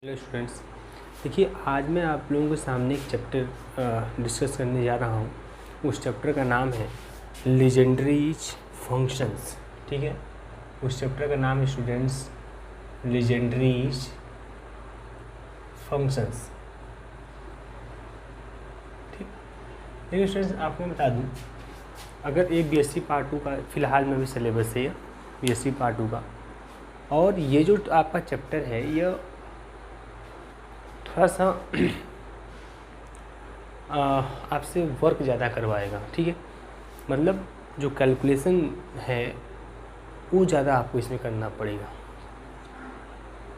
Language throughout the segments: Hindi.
हेलो स्टूडेंट्स, देखिए आज मैं आप लोगों के सामने एक चैप्टर डिस्कस करने जा रहा हूँ। उस चैप्टर का नाम है लीजेंडरीज फंक्शंस। ठीक है, उस चैप्टर का नाम है स्टूडेंट्स लीजेंडरीज फंक्शंस। ठीक, देखिए स्टूडेंट्स, आपको मैं बता दूँ, अगर एक बीएससी पार्ट 2 का फ़िलहाल में भी सिलेबस है बीएससी पार्ट 2 का, और ये जो आपका चैप्टर है यह थोड़ा सा आपसे वर्क ज़्यादा करवाएगा। ठीक है, मतलब जो कैलकुलेशन है वो ज़्यादा आपको इसमें करना पड़ेगा।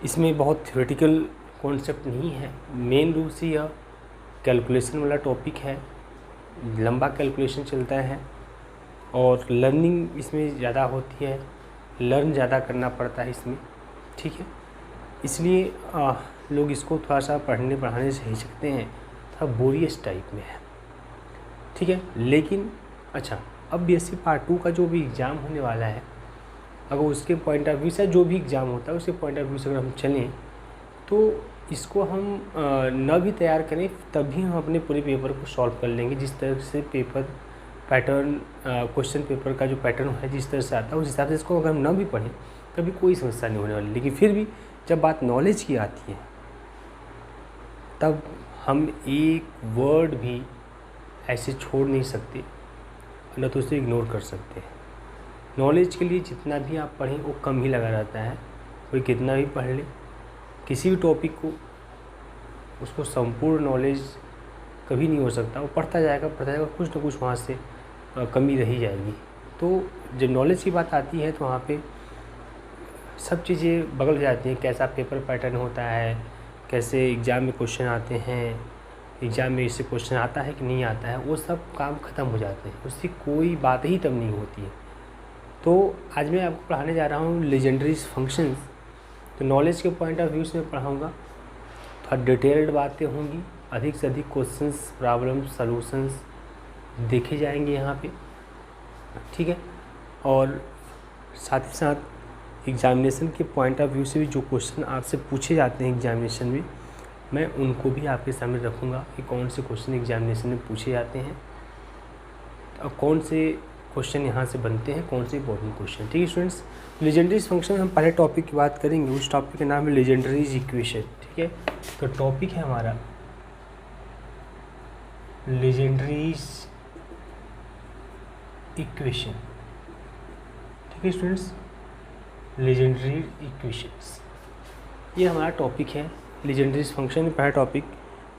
इसमें बहुत थ्योरेटिकल कॉन्सेप्ट नहीं है, मेन रूप से यह कैलकुलेशन वाला टॉपिक है, लंबा कैलकुलेशन चलता है और लर्निंग इसमें ज़्यादा होती है, लर्न ज़्यादा करना पड़ता है इसमें। ठीक है, इसलिए लोग इसको थोड़ा सा पढ़ाने से हिचकते हैं, थोड़ा बोरियस टाइप में है। ठीक है, लेकिन अच्छा, अब बीएससी पार्ट 2 का जो भी एग्ज़ाम होने वाला है, अगर उसके पॉइंट ऑफ व्यू से जो भी एग्ज़ाम होता है उसके पॉइंट ऑफ व्यू से अगर हम चलें तो इसको हम न भी तैयार करें तभी हम अपने पूरे पेपर को सॉल्व कर लेंगे। जिस तरह से पेपर पैटर्न क्वेश्चन पेपर का जो पैटर्न है जिस तरह से आता है उस हिसाब से इसको अगर हम न भी पढ़ें तभी कोई समस्या नहीं होने वाली। लेकिन फिर भी जब बात नॉलेज की आती है तब हम एक वर्ड भी ऐसे छोड़ नहीं सकते, न तो उसे इग्नोर कर सकते हैं। नॉलेज के लिए जितना भी आप पढ़ें वो कम ही लगा रहता है। कोई कितना भी पढ़ ले किसी भी टॉपिक को, उसको संपूर्ण नॉलेज कभी नहीं हो सकता। वो पढ़ता जाएगा कुछ ना कुछ वहाँ से कमी रही जाएगी। तो जब नॉलेज की बात आती है तो वहाँ पे सब चीज़ें बगल जाती हैं। कैसा पेपर पैटर्न होता है, कैसे एग्ज़ाम में क्वेश्चन आते हैं, एग्ज़ाम में इससे क्वेश्चन आता है कि नहीं आता है, वो सब काम ख़त्म हो जाते हैं, उससे कोई बात ही तब नहीं होती है। तो आज मैं आपको पढ़ाने जा रहा हूँ लीजेंडरीज फंक्शंस। तो नॉलेज के पॉइंट ऑफ व्यू से मैं पढ़ाऊँगा, थोड़ा डिटेल्ड बातें होंगी, अधिक से अधिक क्वेश्चंस प्रॉब्लम सॉल्यूशंस देखे जाएंगे यहाँ पे। ठीक है, और साथ ही साथ एग्जामिनेशन के पॉइंट ऑफ व्यू से भी जो क्वेश्चन आपसे पूछे जाते हैं एग्जामिनेशन में, मैं उनको भी आपके सामने रखूँगा कि कौन से क्वेश्चन एग्जामिनेशन में पूछे जाते हैं और कौन से क्वेश्चन यहाँ से बनते हैं, कौन से इंपॉर्टेंट क्वेश्चन। ठीक है स्टूडेंट्स, लीजेंडरीज फंक्शन हम पहले टॉपिक की बात करेंगे। उस टॉपिक का नाम है लीजेंडरीज इक्वेशन। ठीक है, तो टॉपिक है हमारा लीजेंडरीज इक्वेशन। ठीक है स्टूडेंट्स, लीजेंडरी इक्वेशंस ये हमारा टॉपिक है। लीजेंडरीज फंक्शन में पहला टॉपिक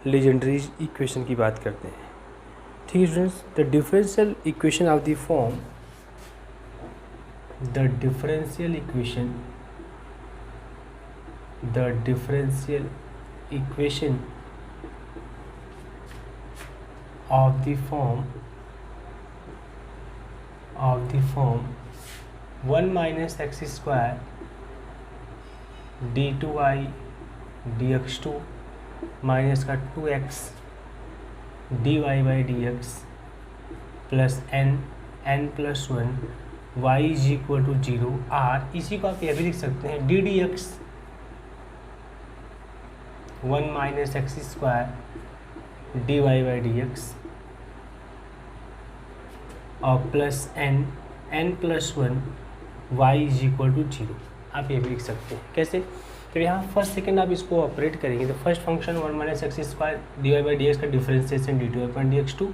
लीजेंडरीज इक्वेशन की बात करते हैं। ठीक है students, the differential equation of the form the differential equation of the form 1 minus x square d2y dx2 minus का 2x dy by dx plus n plus 1 y is equal to 0 r। इसी को आप यह भी लिख सकते हैं d dx 1 minus x square dy by dx और plus n plus 1 y is equal to 0। आप ये भी लिख सकते हैं। कैसे? तो यहाँ फर्स्ट सेकेंड आप इसको ऑपरेट करेंगे तो first function 1 minus x square d y by d x का differentiation d two upon d x two,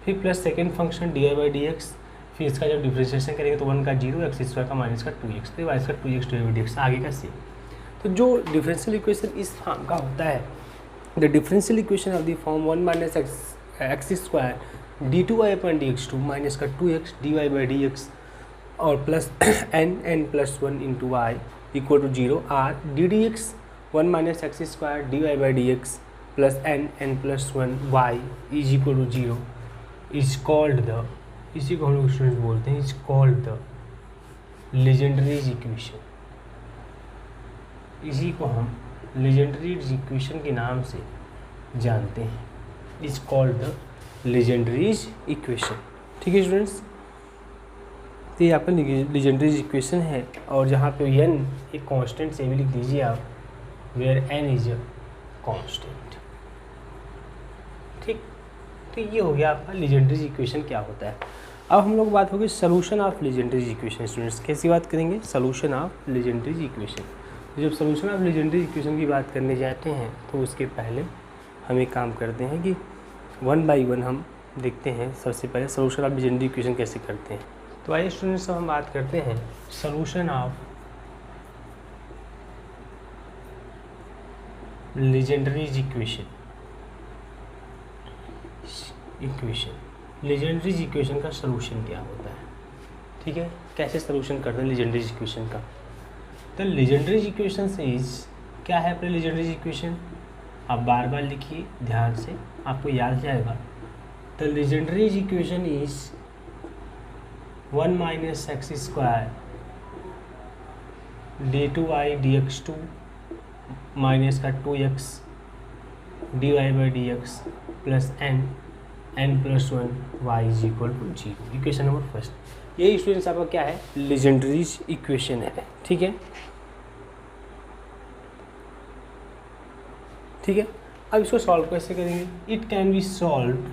फिर plus second function d y by d x, फिर इसका जब डिफ्रेंसिएशन करेंगे तो 1 का 0 एक्स स्क्वायर का माइनस का 2x, तो वाई का 2x d y by d x आगे का सेम। तो जो डिफरेंशियल इक्वेशन इस फॉर्म का होता है, the differential equation of the form 1 minus x square d two y upon d x two minus का 2x d y by d x और plus n plus 1 into y equal to 0 or d d x 1 minus x square d y by d x plus n plus 1 y is equal to 0 is called the, इसी को हम लोग स्टूडेंट बोलते हैं, इज कॉल्ड द लीजेंडरीज इक्वेशन। इसी को हम लीजेंडरीज इक्वेशन के नाम से जानते हैं, इज कॉल्ड द लीजेंडरीज इक्वेशन। ठीक है स्टूडेंट्स, तो ये आपका लीजेंडरीज इक्वेशन है और जहाँ पे n एक कांस्टेंट से भी लिख दीजिए आप, where n is a constant. ठीक, तो ये हो गया आपका लीजेंड्रे इक्वेशन क्या होता है। अब हम लोग बात होगी solution of Legendre equation. Students कैसी बात करेंगे, सोल्यूशन ऑफ लीजेंड्रे इक्वेशन। जब सोल्यूशन ऑफ लीजेंड्रे इक्वेशन की बात करने जाते हैं तो उसके पहले हम एक काम करते हैं कि वन बाय वन हम देखते हैं। सबसे पहले सोल्यूशन ऑफ लीजेंड्रे इक्वेशन कैसे करते हैं। तो आइए स्टूडेंट्स, अब हम बात करते हैं solution of Legendre equation. Legendre equation का सोल्यूशन क्या होता है, ठीक है, कैसे सोल्यूशन करते हैं लीजेंड्रे इक्वेशन का। तो लीजेंड्रे इक्वेशन इज क्या है अपने लीजेंड्रे इक्वेशन, आप बार बार लिखिए ध्यान से, आपको याद जाएगा। तो Legendre equation is 1 minus x square d2y dx2 minus का 2x dy by dx plus n plus 1 y is equal to 0। Equation number first, ये स्टूडेंट्स आपका क्या है, लीजेंड्रे इक्वेशन है। ठीक है, ठीक है। अब इसको सॉल्व कैसे करेंगे। It can be solved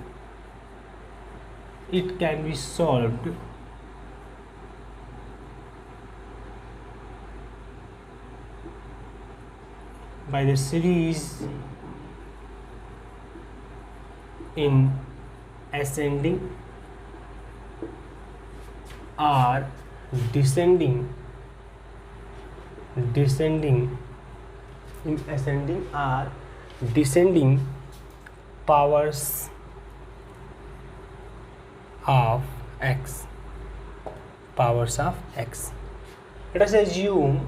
by the series in ascending or descending in ascending or descending powers of x. Let us assume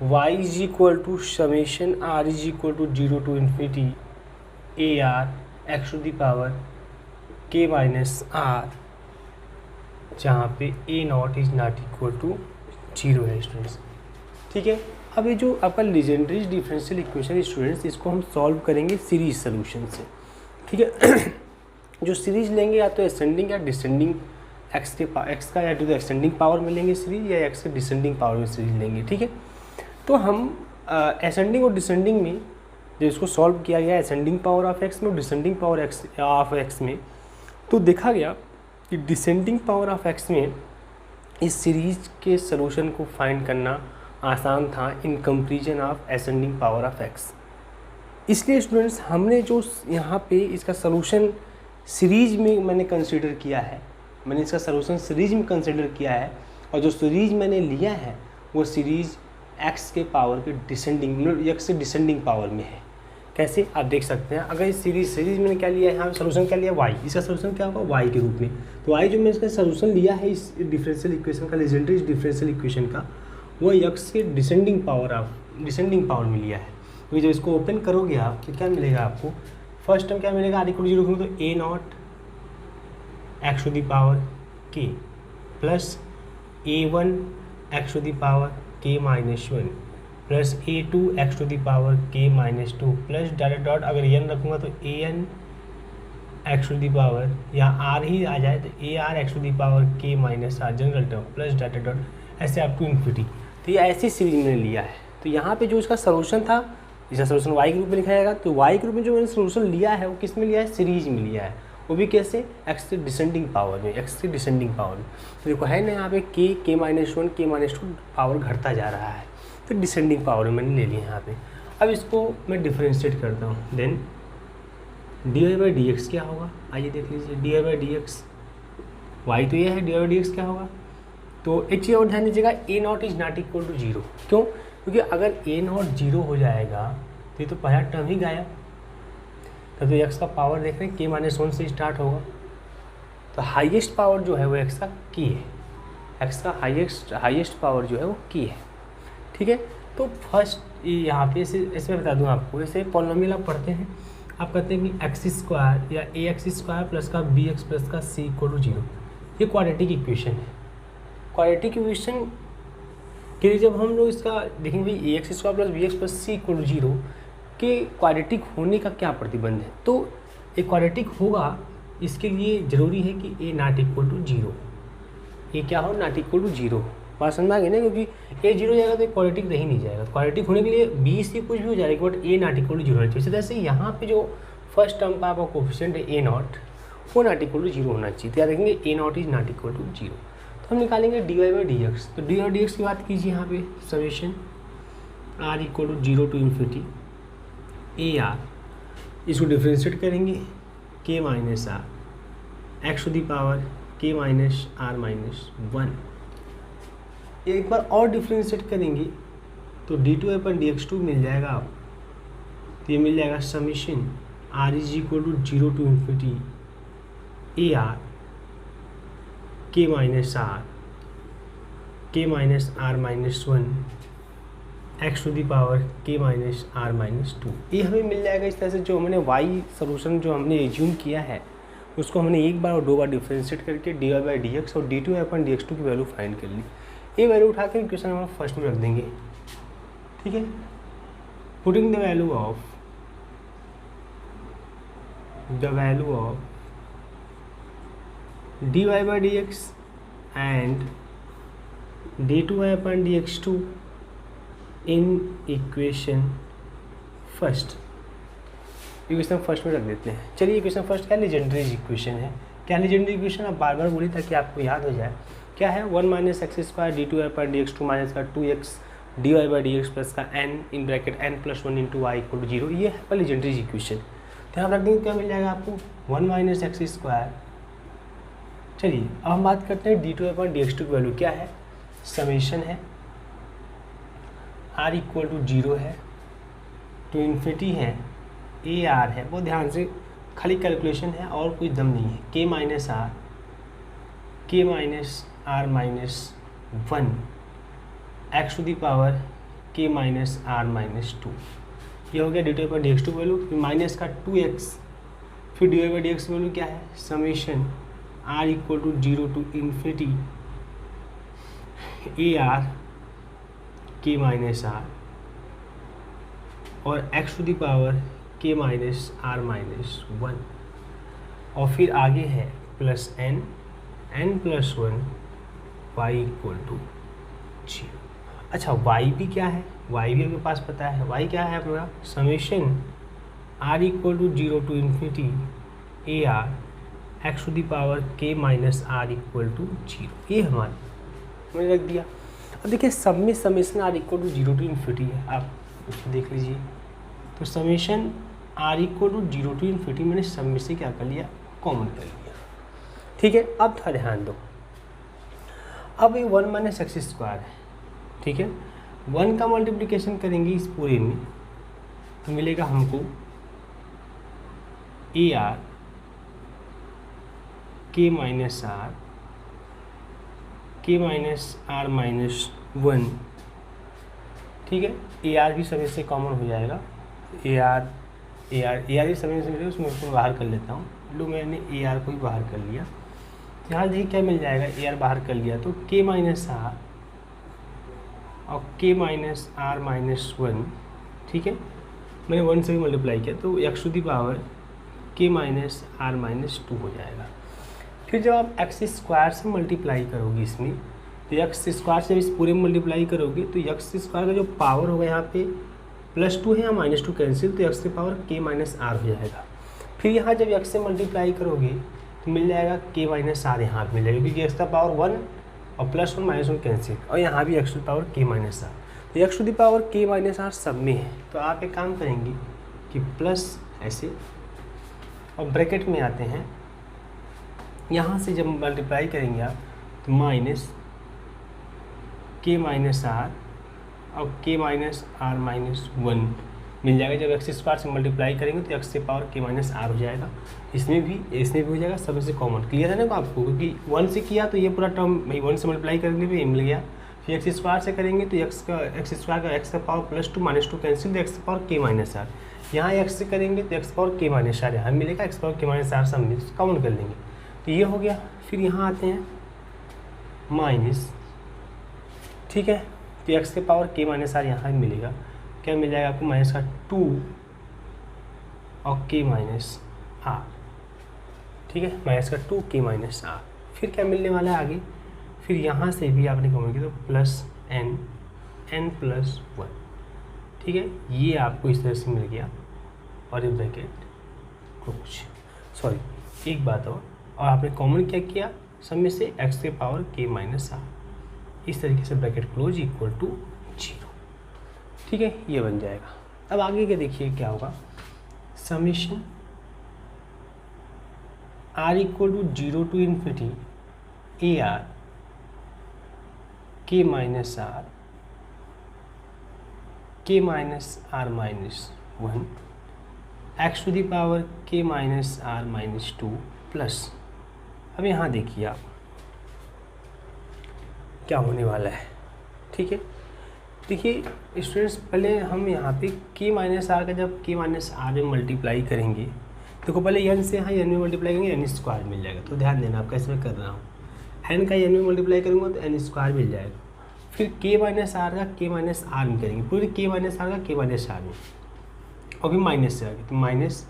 y is equal to summation r is equal to 0 to infinity ar x to the power k minus r, जहाँ पे a not is not equal to 0 है स्टूडेंट्स। ठीक है, अब ये जो आपका लीजेंड्रे डिफरेंशियल इक्वेशन स्टूडेंट्स, इसको हम सॉल्व करेंगे सीरीज सोल्यूशन से। ठीक है, जो सीरीज लेंगे या तो असेंडिंग या डिसेंडिंग एक्स का या टू द एक्सटेंडिंग पावर में लेंगे सीरीज, या एक्स के डिसेंडिंग पावर में सीरीज लेंगे। ठीक है, तो हम असेंडिंग और डिसेंडिंग में जब इसको सॉल्व किया गया असेंडिंग पावर ऑफ एक्स में और डिसेंडिंग पावर ऑफ एक्स में, तो देखा गया कि डिसेंडिंग पावर ऑफ एक्स में इस सीरीज के सोल्यूशन को फाइंड करना आसान था in comparison of ascending power of x. इसलिए स्टूडेंट्स हमने जो यहाँ पे इसका सोल्यूशन सीरीज में मैंने कंसिडर किया है, मैंने इसका सोल्यूशन सीरीज में कंसिडर किया है, और जो सीरीज मैंने लिया है वो सीरीज एक्स के पावर के डिसेंडिंग, एक्स से डिसेंडिंग पावर में है। कैसे आप देख सकते हैं, अगर इस सीरीज मैंने क्या लिया है, यहाँ पे सोल्यूशन क्या लिया, वाई, इसका सोल्यूशन क्या होगा वाई के रूप में। तो वाई जो मैंने इसका सोल्यूशन लिया है इस डिफरेंशियल इक्वेशन का, लीजेंड्रे डिफरेंशियल इक्वेशन का, वो एक्स के डिसेंडिंग पावर में लिया है। तो जब इसको ओपन करोगे आप तो क्या मिलेगा आपको, फर्स्ट टर्म क्या मिलेगा, आर इक्वल 0 तो a naught x to the power k plus a1 x to the power k minus 1 plus a2 x to the power k minus 2 plus dot अगर n रखूँगा तो an x to the power, या r ही आ जाए तो ar x to the power k minus r general term plus dot ऐसे अप टू इन्फिनिटी। तो ये ऐसी सीरीज मैंने लिया है। तो यहाँ पे जो इसका सोल्यूशन था, इसका सोल्यूशन y के रूप में लिखा जाएगा। तो y के रूप में जो मैंने सोल्यूशन लिया है वो किस में लिया है, सीरीज में लिया है, वो भी कैसे, एक्स से डिसेंडिंग पावर में, तो देखो है ना यहाँ पे k minus 1 k minus 2 power घटता जा रहा है, तो डिसेंडिंग पावर में मैंने ले लिया यहाँ पे। अब इसको मैं डिफरेंशिएट करता हूँ, then dy by d x क्या होगा, आइए देख लीजिए। dy by d x y तो ये है, dy बाई डी एक्स क्या होगा, तो एक चीज़ और ध्यान दीजिएगा, a not is not equal to 0। क्यों, क्योंकि अगर a नॉट 0 हो जाएगा तो ये तो पहला टर्म ही गायब। तब तो एक्स का पावर देख रहे हैं k माइनस 1 से स्टार्ट होगा, तो हाईएस्ट पावर जो है वो एक्स का की है, एक्स का हाईएस्ट पावर जो है वो की है। ठीक है, तो फर्स्ट यहाँ पे ऐसे बता दूँ आपको, ऐसे पॉलिनोमियल आप पढ़ते हैं, आप कहते हैं कि एक्स स्क्वायर या ए एक्स स्क्वायर प्लस का बी एक्स प्लस का सी इक्वल टू 0, ये क्वाड्रेटिक इक्वेशन है। क्वाड्रेटिक इक्वेशन के लिए जब हम लोग इसका देखेंगे भाई a x square plus b x plus c equal to 0 के क्वाड्रेटिक होने का क्या प्रतिबंध है, तो एक क्वाड्रेटिक होगा इसके लिए ज़रूरी है कि ए नॉट इक्वल टू 0, ए क्या हो, नॉट इक्वल टू 0। बात समझ आ गई ना, क्योंकि ए जीरो हो जाएगा तो क्वाड्रेटिक रह ही नहीं जाएगा। क्वाड्रेटिक होने के लिए बी सी कुछ भी हो जाएगा, but a not equal to zero होना चाहिए। जैसे यहाँ पे जो फर्स्ट टर्म का आपका कोफिशिएंट है ए नॉट, वो नॉट इक्वल टू जीरो होना चाहिए। तो याद रखेंगे a naught is not equal to zero. तो हम निकालेंगे d y by d x. तो डी वाई डी एक्स की बात कीजिए यहाँ पे, summation r equal to zero to infinity a r, इसको डिफ्रेंशिएट करेंगे k minus r x to the power k minus r minus one. एक बार और डिफ्रेंशिएट करेंगे तो d two upon d x two मिल जाएगा आप। तो ये मिल जाएगा summation r is equal to zero to infinity a r k minus r minus one x to the power k minus r minus two. ये हमें मिल जाएगा इस तरह से। जो हमने वाई सोल्यूशन जो हमने एज्यूम किया है उसको हमने एक बार और दो बार डिफ्रेंशिएट करके d y by d x और d two upon d x two की वैल्यू फाइंड कर ली। ये वैल्यू उठा के क्वेश्चन नंबर फर्स्ट में रख देंगे, ठीक है। Putting the value of dy by dx and d2y upon dx2 in equation first. Equation first में रख देते हैं। चलिए इक्वेशन फर्स्ट क्या लेजेंडरी इक्वेशन है। क्या लेजेंडरी इक्वेशन आप बार बार बोलिए ताकि आपको याद हो जाए। क्या है, one minus x square d two y पर डी एक्स टू माइनस का two x d y by d x plus का n in bracket n plus one into y equal to zero. ये है लेजेंडरी इक्वेशन। ध्यान रख देंगे क्या मिल जाएगा आपको, वन माइनस एक्स स्क्वायर। चलिए अब हम बात करते हैं d two upon d x two की वैल्यू क्या है। समेशन है आर इक्वल टू जीरो है टू इन्फिनिटी है ए आर है, बहुत ध्यान से खाली कैलकुलेशन है और कोई दम नहीं है। K minus r minus one x to the power k minus r minus two. ये हो गया डी टू पर डी एक्स टू वैल्यू। फिर माइनस का टू एक्स, फिर d y by d x value क्या है, summation r equal to zero to infinity a r k minus r और x to the power k minus r minus one. और फिर आगे है plus n plus one y equal to zero. अच्छा वाई भी क्या है, वाई भी आपके पास पता है। वाई क्या है अपना, summation r equal to zero to infinity a r x to the power k minus r equal to zero. ये हमने रख दिया। अब देखिए सब में summation r equal to zero to infinity है, आप उसको देख लीजिए। तो summation r equal to zero to infinity मैंने सब में से क्या कर लिया, कॉमन कर लिया, ठीक है। अब थोड़ा ध्यान दो, अब ये वन माइनस एक्स स्क्वायर है, ठीक है। वन का मल्टीप्लिकेशन करेंगे इस पूरे में तो मिलेगा हमको ए r k minus r minus one, ठीक है। ए आर भी सभी से कॉमन हो जाएगा। ए आर भी सभी से मिलेगा, उसमें उसको बाहर कर लेता हूँ। लो मैंने ए आर को भी बाहर कर लिया। यहाँ देखिए क्या मिल जाएगा, ए आर बाहर कर लिया तो के माइनस आर और k minus r minus one, ठीक है। मैंने वन से भी मल्टीप्लाई किया तो x to the power k minus r minus to हो जाएगा। फिर जब आप एक्स स्क्वायर से मल्टीप्लाई करोगे इसमें, तो एक्स स्क्वायर से जब इस पूरे में मल्टीप्लाई करोगे तो एक्स स्क्वायर का जो पावर होगा यहाँ पे प्लस टू है या माइनस टू कैंसिल, तो एक्स की पावर के माइनस आर हो जाएगा। फिर यहाँ जब एक्स से मल्टीप्लाई करोगे तो मिल जाएगा के माइनस आर, यहाँ पर मिल जाएगा क्योंकि एक्स का पावर वन और plus one minus one cancel, और यहाँ भी x to the power k minus r. तो x to the power k minus are सब में है। तो आप एक काम करेंगे कि प्लस ऐसे और ब्रैकेट में आते हैं, यहाँ से जब मल्टीप्लाई करेंगे आप तो माइनस के माइनस आर और k minus r minus one मिल जाएगा। जब एक्स स्क्वायर से मल्टीप्लाई करेंगे तो एक्स से पावर के माइनस आर हो जाएगा। इसमें भी हो जाएगा, सब से कॉमन। क्लियर है ना आपको, क्योंकि वन से किया तो ये पूरा टर्म भाई वन से मल्टीप्लाई करने पे मिल गया। फिर एक्स स्क्वायर से करेंगे तो एक्स स्क्वायर का एक्स का power plus two minus two cancel, तो x power k minus r. यहाँ एक्स से करेंगे तो x power k minus r यहाँ मिलेगा, x power k minus are सब कॉमन कर लेंगे तो ये हो गया। फिर यहाँ आते हैं माइनस, ठीक है। तो एक्स के पावर के माइनस आर यहाँ मिलेगा, क्या मिल जाएगा आपको, माइनस का टू और के माइनस आर, ठीक है। माइनस का टू के माइनस आर। फिर क्या मिलने वाला है आगे, फिर यहाँ से भी आपने कॉमन किया तो प्लस एन, एन प्लस 1, ठीक है। ये आपको इस तरह से मिल गया और ये ब्रैकेट क्लोज। सॉरी, एक बात और आपने कॉमन क्या किया सब में से x के पावर k माइनस r, इस तरीके से ब्रैकेट क्लोज इक्वल टू 0, ठीक है। ये बन जाएगा। अब आगे के देखिए क्या होगा, summation r equal to 0 to infinity a r k minus r minus 1 x to the power k minus r minus 2 plus. अब यहाँ देखिए आप क्या होने वाला है, ठीक है। देखिए स्टूडेंट्स, पहले हम यहाँ पे के माइनस आर का जब के माइनस आर में मल्टीप्लाई करेंगे, देखो पहले एन से यहाँ एन में मल्टीप्लाई करेंगे एन स्क्वायर मिल जाएगा। तो ध्यान देना आप कैसे मैं कर रहा हूँ, एन का एन में मल्टीप्लाई करूँगा तो एन स्क्वायर मिल जाएगा। फिर के माइनस आर का के माइनस आर में करेंगे, पूरे के माइनस आर का के माइनस आर में, और फिर माइनस से आगे तो माइनस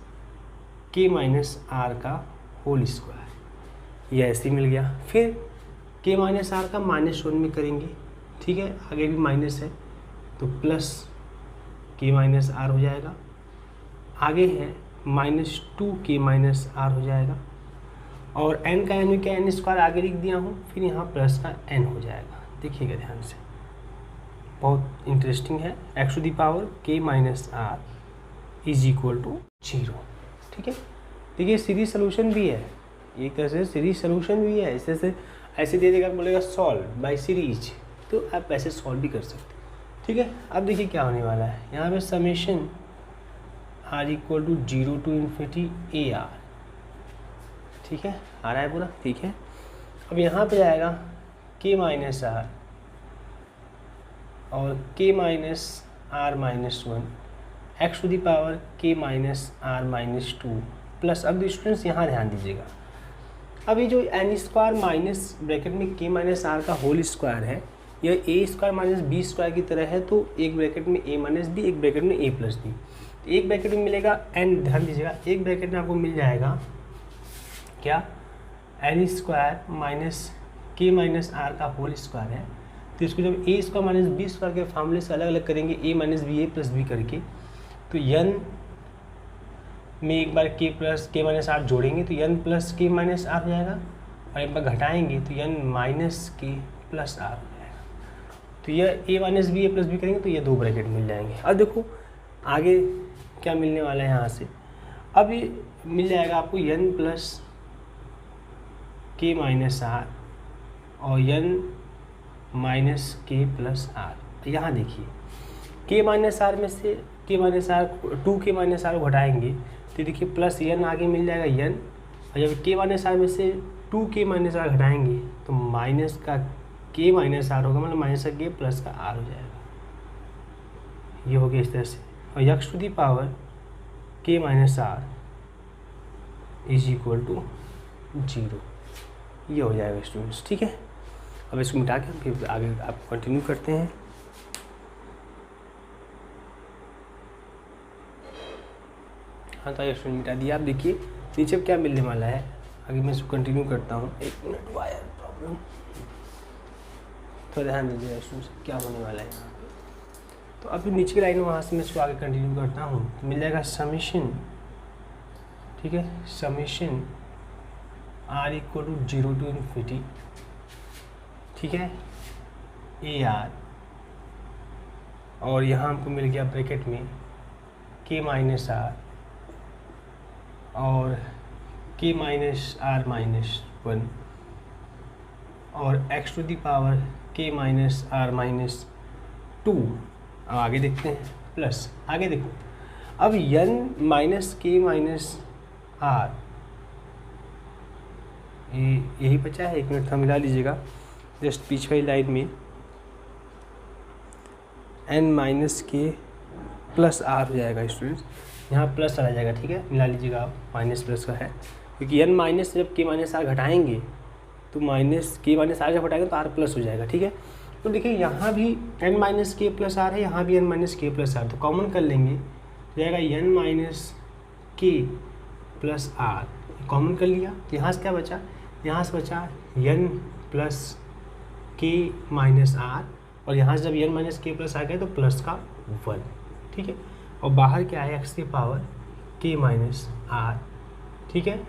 के माइनस आर का होल स्क्वायर, ये ऐसे मिल गया। फिर के माइनस आर का माइनस 1 में करेंगे, ठीक है, आगे भी माइनस है तो प्लस के माइनस आर हो जाएगा। आगे है माइनस 2 के माइनस आर हो जाएगा, और एन का एन में क्या एन स्क्वायर आगे लिख दिया हूँ, फिर यहाँ प्लस का एन हो जाएगा। देखिएगा ध्यान से, बहुत इंटरेस्टिंग है। X to the power k minus r is equal to 0, ठीक है। देखिए सीरीज सोल्यूशन भी है, एक तरह से सीरीज सोल्यूशन भी है। ऐसे दे देगा, बोलेगा सॉल्व बाय सीरीज, तो आप ऐसे सॉल्व भी कर सकते, ठीक है। अब देखिए क्या होने वाला है, यहाँ पे summation r equal to 0 to infinity a r, ठीक है, आ रहा है पूरा, ठीक है। अब यहाँ पे जाएगा के माइनस आर और k minus r minus 1 x to the power k minus r minus 2 plus. अब स्टूडेंट्स यहाँ ध्यान दीजिएगा, अब ये जो एन स्क्वायर माइनस ब्रैकेट में के माइनस आर का होल स्क्वायर है, यह ए स्क्वायर माइनस बी स्क्वायर की तरह है। तो एक ब्रैकेट में ए माइनस बी, एक ब्रैकेट में ए प्लस बी। तो एक ब्रैकेट में मिलेगा एन, ध्यान दीजिएगा, एक ब्रैकेट में आपको मिल जाएगा क्या, एन स्क्वायर माइनस के माइनस आर का होल स्क्वायर है। तो इसको जब ए स्क्वायर माइनस बी स्क्वायर के फॉर्मूले से अलग अलग करेंगे, ए माइनस बी ए प्लस बी करके, तो एन में एक बार के माइनस आर जोड़ेंगे तो N plus k minus are हो जाएगा, और एक बार घटाएंगे तो n minus k plus are हो जाएगा। तो यह ए माइनस बी ए प्लस बी करेंगे तो ये दो ब्रैकेट मिल जाएंगे। अब देखो आगे क्या मिलने वाला है यहाँ से, अब ये मिल जाएगा आपको N plus k minus r और n minus k plus r. यहाँ देखिए के माइनस आर में से के माइनस आर 2 के माइनस आर को घटाएंगे तो देखिए प्लस एन आगे मिल जाएगा एन, और जब के माइनस आर में से 2 के माइनस आर घटाएंगे तो माइनस का के माइनस आर होगा, मतलब माइनस का के प्लस का आर हो जाएगा। ये हो गया इस तरह से, और x to the power k minus r is equal to 0, ये हो जाएगा स्टूडेंट्स, ठीक है। अब इसको मिटा के हम फिर आगे आप कंटिन्यू करते हैं। हाँ तो स्टूडेंट मिटा दिया। आप देखिए नीचे क्या मिलने वाला है, आगे मैं इसको कंटिन्यू करता हूँ। 1 मिनट, वायर प्रॉब्लम, तो ध्यान दीजिए स्टूडेंट्स क्या होने वाला है यहाँ पे। तो अब नीचे की लाइन वहाँ से मैं इसको आगे कंटिन्यू करता हूँ, तो मिल जाएगा समेशन, ठीक है, summation r equal to 0 to infinity, ठीक है, ए आर, और यहाँ हमको मिल गया ब्रैकेट में के माइनस आर और के माइनस आर माइनस 1 और x to the power k minus r minus 2। अब आगे देखते हैं, प्लस आगे देखो, अब एन माइनस के माइनस आर, यही बचा है। 1 मिनट का मिला लीजिएगा, जस्ट पीछे वाली लाइन में N minus k plus are हो जाएगा स्टूडेंट्स, यहाँ प्लस आ जाएगा, ठीक है, मिला लीजिएगा आप, माइनस प्लस का है, क्योंकि एन माइनस जब के माइनस आर घटाएंगे तो माइनस के माइनस आर जब घटाएंगे तो आर प्लस हो जाएगा, ठीक है। तो देखिए यहाँ भी N minus k plus are है, यहाँ भी N minus k plus r, तो कॉमन कर लेंगे तो जाएगा N minus k plus are, common कर लिया। यहाँ से क्या बचा, यहाँ से बचा N plus k minus r, और यहाँ से जब एन माइनस के प्लस आ गया तो प्लस का 1, ठीक है। और बाहर क्या है, एक्स की पावर के माइनस आर, ठीक है,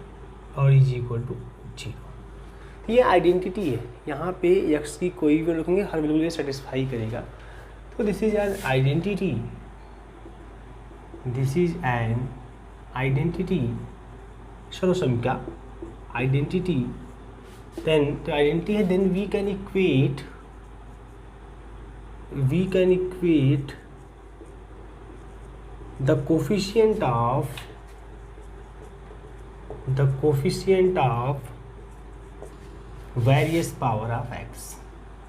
और इज इक्वल टू 0। ये आइडेंटिटी है, यहाँ पे एक्स की कोई भी रखेंगे हर वैल्यू को सेटिस्फाई करेगा। तो this is an identity, this is an identity सर्वसम का आइडेंटिटी। देन तो आइडेंटिटी है, then we can equate the coefficient of various power of x,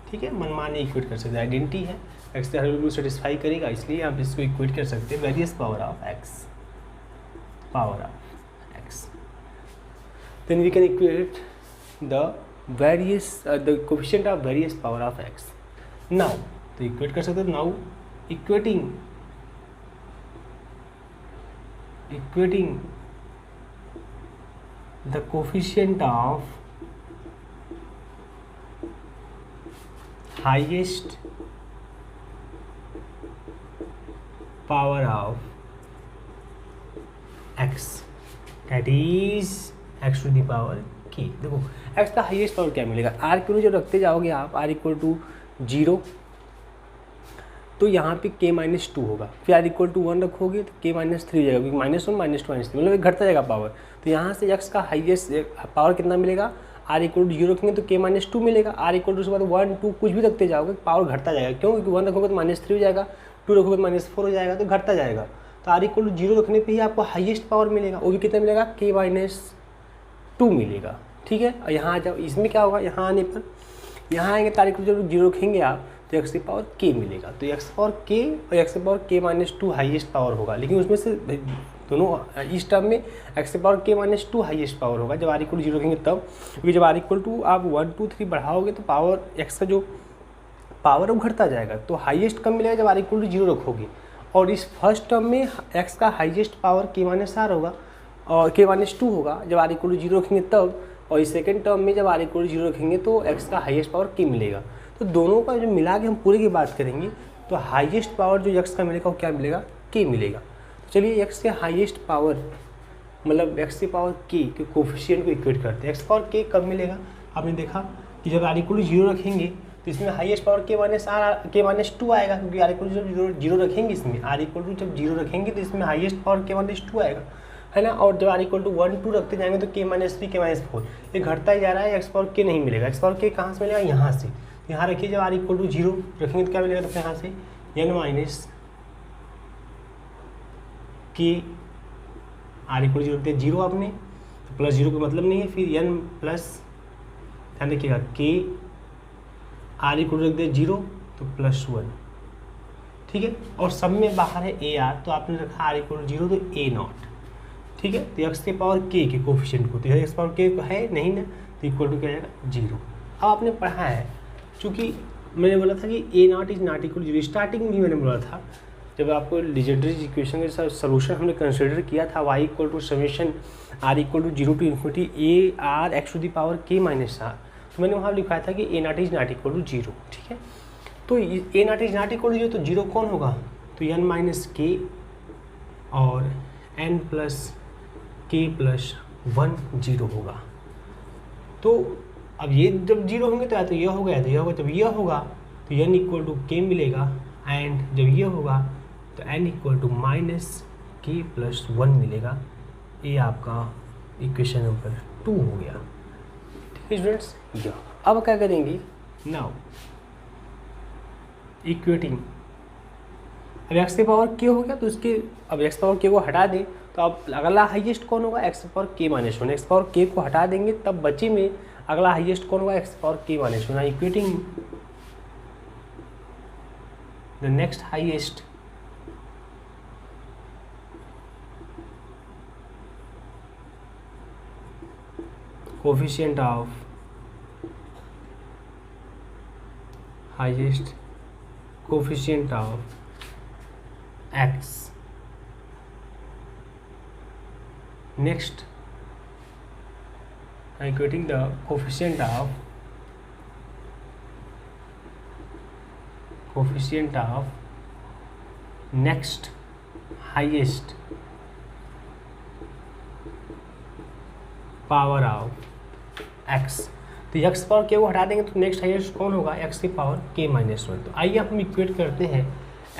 ठीक है। मनमानी इक्वेट कर सकते हैं, आइडेंटिटी है, एक्स से हर वैल्यू सेटिस्फाई करेगा, इसलिए आप इसको इक्वेट कर सकते हैं various power of x, then we can equate the coefficient of various power of x. Now तो इक्वेट कर सकते हो, now equating the coefficient of highest power of x, that is x to the power k। देखो x का हाईएस्ट पावर क्या मिलेगा, r क्यों जब रखते जाओगे आप r इक्वल टू 0, तो यहाँ पे k माइनस 2 होगा, फिर r इक्वल टू 1 रखोगे तो k माइनस 3 हो जाएगा, क्योंकि -1 -2 मतलब एक घटता जाएगा पावर। तो यहाँ से x का हाईएस्ट पावर कितना मिलेगा, r इक्वल टू 0 रखेंगे तो k माइनस 2 मिलेगा, r इक्वल टू उसके बाद 1 2 कुछ भी रखते जाओगे पावर घटता जाएगा, क्यों, क्योंकि 1 रखोगे तो -3 हो जाएगा, 2 रखोगे तो -4 हो जाएगा, तो घटता जाएगा। तो r इक्वल टू 0 रखने पर ही आपको हाईएस्ट पावर मिलेगा, वो भी कितना मिलेगा, k माइनस 2 मिलेगा, ठीक है। और यहाँ जब इसमें क्या होगा, यहाँ आने पर यहाँ आएंगे तो r इक्वल टू 0 रखेंगे आप तो x की पावर k मिलेगा, तो x पावर k और x की power k minus 2 highest power होगा, लेकिन उसमें से दोनों इस टर्म में x की power k minus 2 highest power होगा जब r इक्वल टू 0 रखेंगे तब, क्योंकि जब r इक्वल टू आप 1 2 3 बढ़ाओगे तो पावर x का जो पावर वो घटता जाएगा, तो हाईएस्ट कम मिलेगा जब r इक्वल टू 0 रखोगे। और इस फर्स्ट टर्म में x का highest power k minus r होगा और k माइनस 2 होगा जब r इक्वल टू 0 रखेंगे तब, और इस सेकेंड टर्म में जब r इक्वल टू 0 रखेंगे तो x का हाईएस्ट पावर k मिलेगा। तो दोनों का जो मिला के हम पूरे की बात करेंगे तो हाईएस्ट पावर जो x का मिलेगा वो क्या मिलेगा, k मिलेगा। तो चलिए x के हाईएस्ट पावर मतलब x की पावर k के कोफिशिएंट को इक्वेट करते हैं। x पावर k कब मिलेगा, आपने देखा कि जब r इक्वल टू 0 रखेंगे तो इसमें हाईएस्ट पावर k माइनस 2 आएगा, क्योंकि r इक्वल टू जब 0 रखेंगे इसमें r इक्वल टू जब 0 रखेंगे तो इसमें हाईएस्ट पावर k माइनस 2 आएगा, है ना। और जब r इक्वल टू 1 2 रखते जाएंगे तो k माइनस 3 k माइनस 4 ये घटता ही जा रहा है, x पावर k नहीं मिलेगा। x पावर k कहाँ से मिलेगा, यहाँ से, यहाँ रखिए जब r इक्वल टू 0 रखेंगे तो क्या मिलेगा, तो यहाँ से n minus k, r equal to 0 रखते 0 आपने तो प्लस 0 का मतलब नहीं है, फिर n प्लस ध्यान रखिएगा k r इक्वल टू रख दिया 0 तो प्लस 1, ठीक है। और सब में बाहर है ए आर, तो आपने रखा r इक्वल टू 0 तो a नॉट, ठीक है। तो x के पावर k के कोफिशिएंट को, तो x पावर k है नहीं ना, तो इक्वल टू क्या जाएगा 0। अब आपने पढ़ा है, चूँकि मैंने बोला था कि a not is not equal 0, starting में मैंने बोला था जब आपको लीजेंड्रीज इक्वेशन के साथ सोल्यूशन हमने कंसिडर किया था, y equal to summation r equal to 0 to infinity a r x to the power k minus r, तो मैंने वहाँ लिखा था कि a not is not equal to 0, ठीक है। तो a not is not equal to 0 तो 0 कौन होगा, तो n माइनस k और n प्लस k प्लस 1 0 होगा। तो अब ये जब 0 होंगे तो या तो यह होगा या तो यह होगा, जब यह होगा तो n इक्वल टू k मिलेगा, एंड जब ये होगा तो n equal to minus k plus 1 मिलेगा। ये आपका इक्वेशन नंबर 2 हो गया, ठीक है स्टूडेंट्स। अब क्या करेंगे, नाउ इक्वेटिंग, अब x के पावर k हो गया तो उसके अब x पावर k को हटा दें तो अब अगला हाईएस्ट कौन होगा, x power k minus 1, x power k को हटा देंगे तब बचे में अगला हाईएस्ट कौन होगा, x power k minus 1। Equating the next highest coefficient of highest coefficient of x, next I am equating the coefficient of coefficient of next highest power of x. तो एक्स पावर के को हटा देंगे तो नेक्स्ट हाईएस्ट कौन होगा, एक्स की पावर के माइनस वन। तो आइए हम इक्वेट करते हैं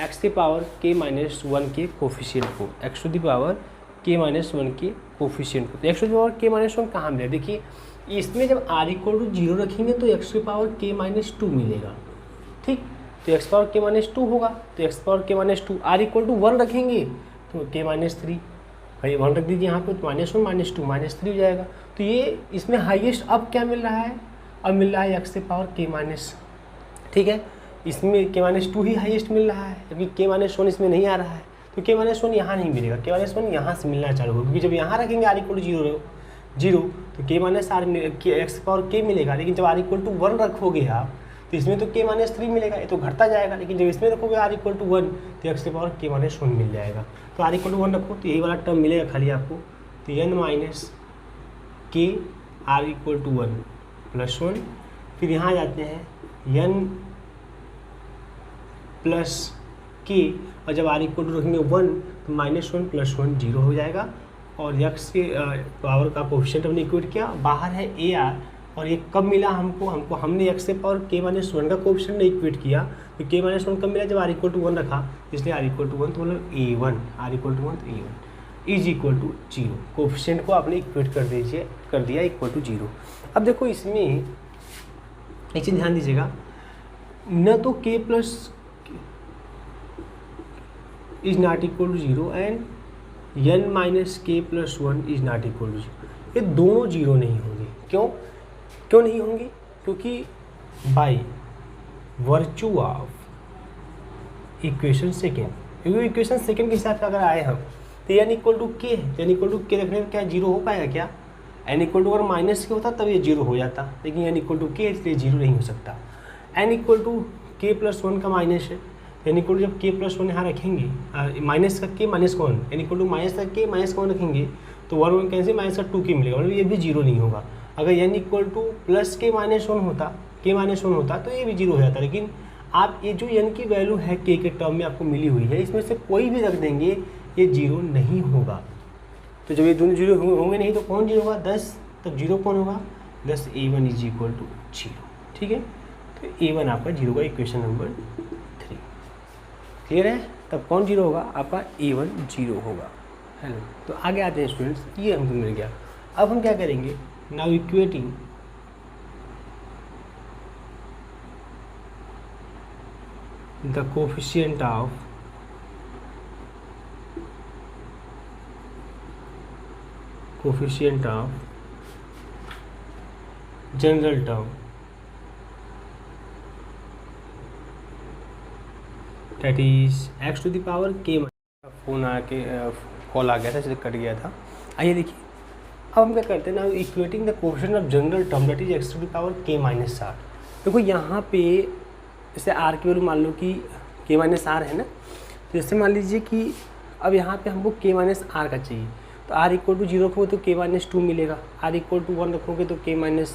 एक्स की पावर के माइनस वन के कोफिशिएंट को, x to the power k minus one के कोफिशिएंट को। तो x to the power k minus one कहाँ मिले, देखिए इसमें जब आर इक्वल टू जीरो रखेंगे तो एक्स की पावर के माइनस टू मिलेगा, ठीक। तो x power k minus two होगा, तो x power k minus two, r equal to one रखेंगे तो के माइनस थ्री, भाई वन रख दीजिए यहाँ पे, तो minus one minus two minus three हो जाएगा। तो ये इसमें हाईएस्ट अब क्या मिल रहा है, अब मिल रहा है एक्स की पावर के माइनस, ठीक है। इसमें के माइनस टू ही हाईएस्ट मिल रहा है, क्योंकि के माइनस वन इसमें नहीं आ रहा है, तो के माइनस वन यहाँ नहीं मिलेगा, के माइनस वन यहाँ से मिलना चालू होगा, क्योंकि जब यहाँ रखेंगे आर इक्वल टू जीरो तो k minus r x power के मिलेगा। लेकिन जब आर इक्वल टू वन रखोगे आप तो इसमें तो के माइनस थ्री मिलेगा, ये तो घटता जाएगा। लेकिन जब इसमें रखोगे आर इक्वल टू वन तो एक्स की पावर के माइनस वन मिल जाएगा। तो आर इक्वल टू वन रखो तो यही वाला टर्म मिलेगा खाली आपको, तो n minus k r equal to one plus one. फिर यहाँ जाते हैं एन प्लस के, और जब आर इक्वल टू रखेंगे वन तो minus one plus one zero हो जाएगा। और एक्स के पावर का कोफिशिएंट हमने इक्वेट किया, बाहर है ए आर, और ये कब मिला हमको हमने एक्स के पावर के माइनस वन का कोफिशिएंट इक्वेट किया, तो के माइनस वन कब मिला, जब आर इक्वल टू वन रखा, इसलिए आर इक्वल टू वन तो मतलब a one, r equal to one तो a one is equal to zero. Coefficient को आपने इक्वेट कर दिया इक्वल टू जीरो। अब देखो इसमें एक चीज़ ध्यान दीजिएगा, न तो k plus is not equal to zero and n minus k plus one is not equal to zero, ये दोनों जीरो नहीं होंगे। क्यों नहीं होंगे, क्योंकि by virtue of equation second, क्योंकि इक्वेशन सेकेंड के हिसाब से अगर आए हम तो एन इक्वल टू के है, एन इक्वल टू के रखने में क्या जीरो हो पाएगा क्या, एन इक्वल टू अगर माइनस के होता तब ये जीरो हो जाता, लेकिन एन इक्वल टू के इसलिए जीरो नहीं हो सकता। एन इक्वल टू के प्लस वन का माइनस है, एन इक्वल टू जब के प्लस वन यहाँ रखेंगे, माइनस का के माइनस का one, n equal to minus का के माइनस का वन रखेंगे तो वन वन कैंसिल, माइनस का टू के मिलेगा, मतलब ये भी जीरो नहीं होगा। अगर n equal to plus k minus one होता, के माइनस वन होता तो ये भी जीरो हो जाता। लेकिन आप ये जो एन की वैल्यू है के टर्म में आपको मिली हुई है, इसमें से कोई भी रख देंगे ये जीरो नहीं होगा। तो जब ये दोनों जीरो होंगे नहीं तो कौन जीरो होगा, 10, तब जीरो कौन होगा, 10 a one is equal to zero, ठीक है। तो ए वन आपका जीरो का इक्वेशन नंबर 3 क्लियर है। तब कौन जीरो होगा, आपका ए वन जीरो होगा। हेलो, तो आगे आते हैं स्टूडेंट्स, ये हमको मिल गया। अब हम क्या करेंगे, now equating the coefficient of general term that is x to the power k. Phone आके कॉल आ गया था इसलिए कट गया था। आइए देखिए, अब हम क्या करते हैं ना, equating the coefficient of general term that is x to the power k minus r. देखो यहाँ पे जैसे आर की वैल्यू मान लो कि के माइनस आर है ना, तो जैसे मान लीजिए कि अब यहाँ पे हमको के माइनस आर का चाहिए, तो आर इक्वल टू जीरो रखोगे तो के माइनस टू मिलेगा, आर इक्वल टू वन रखोगे तो के माइनस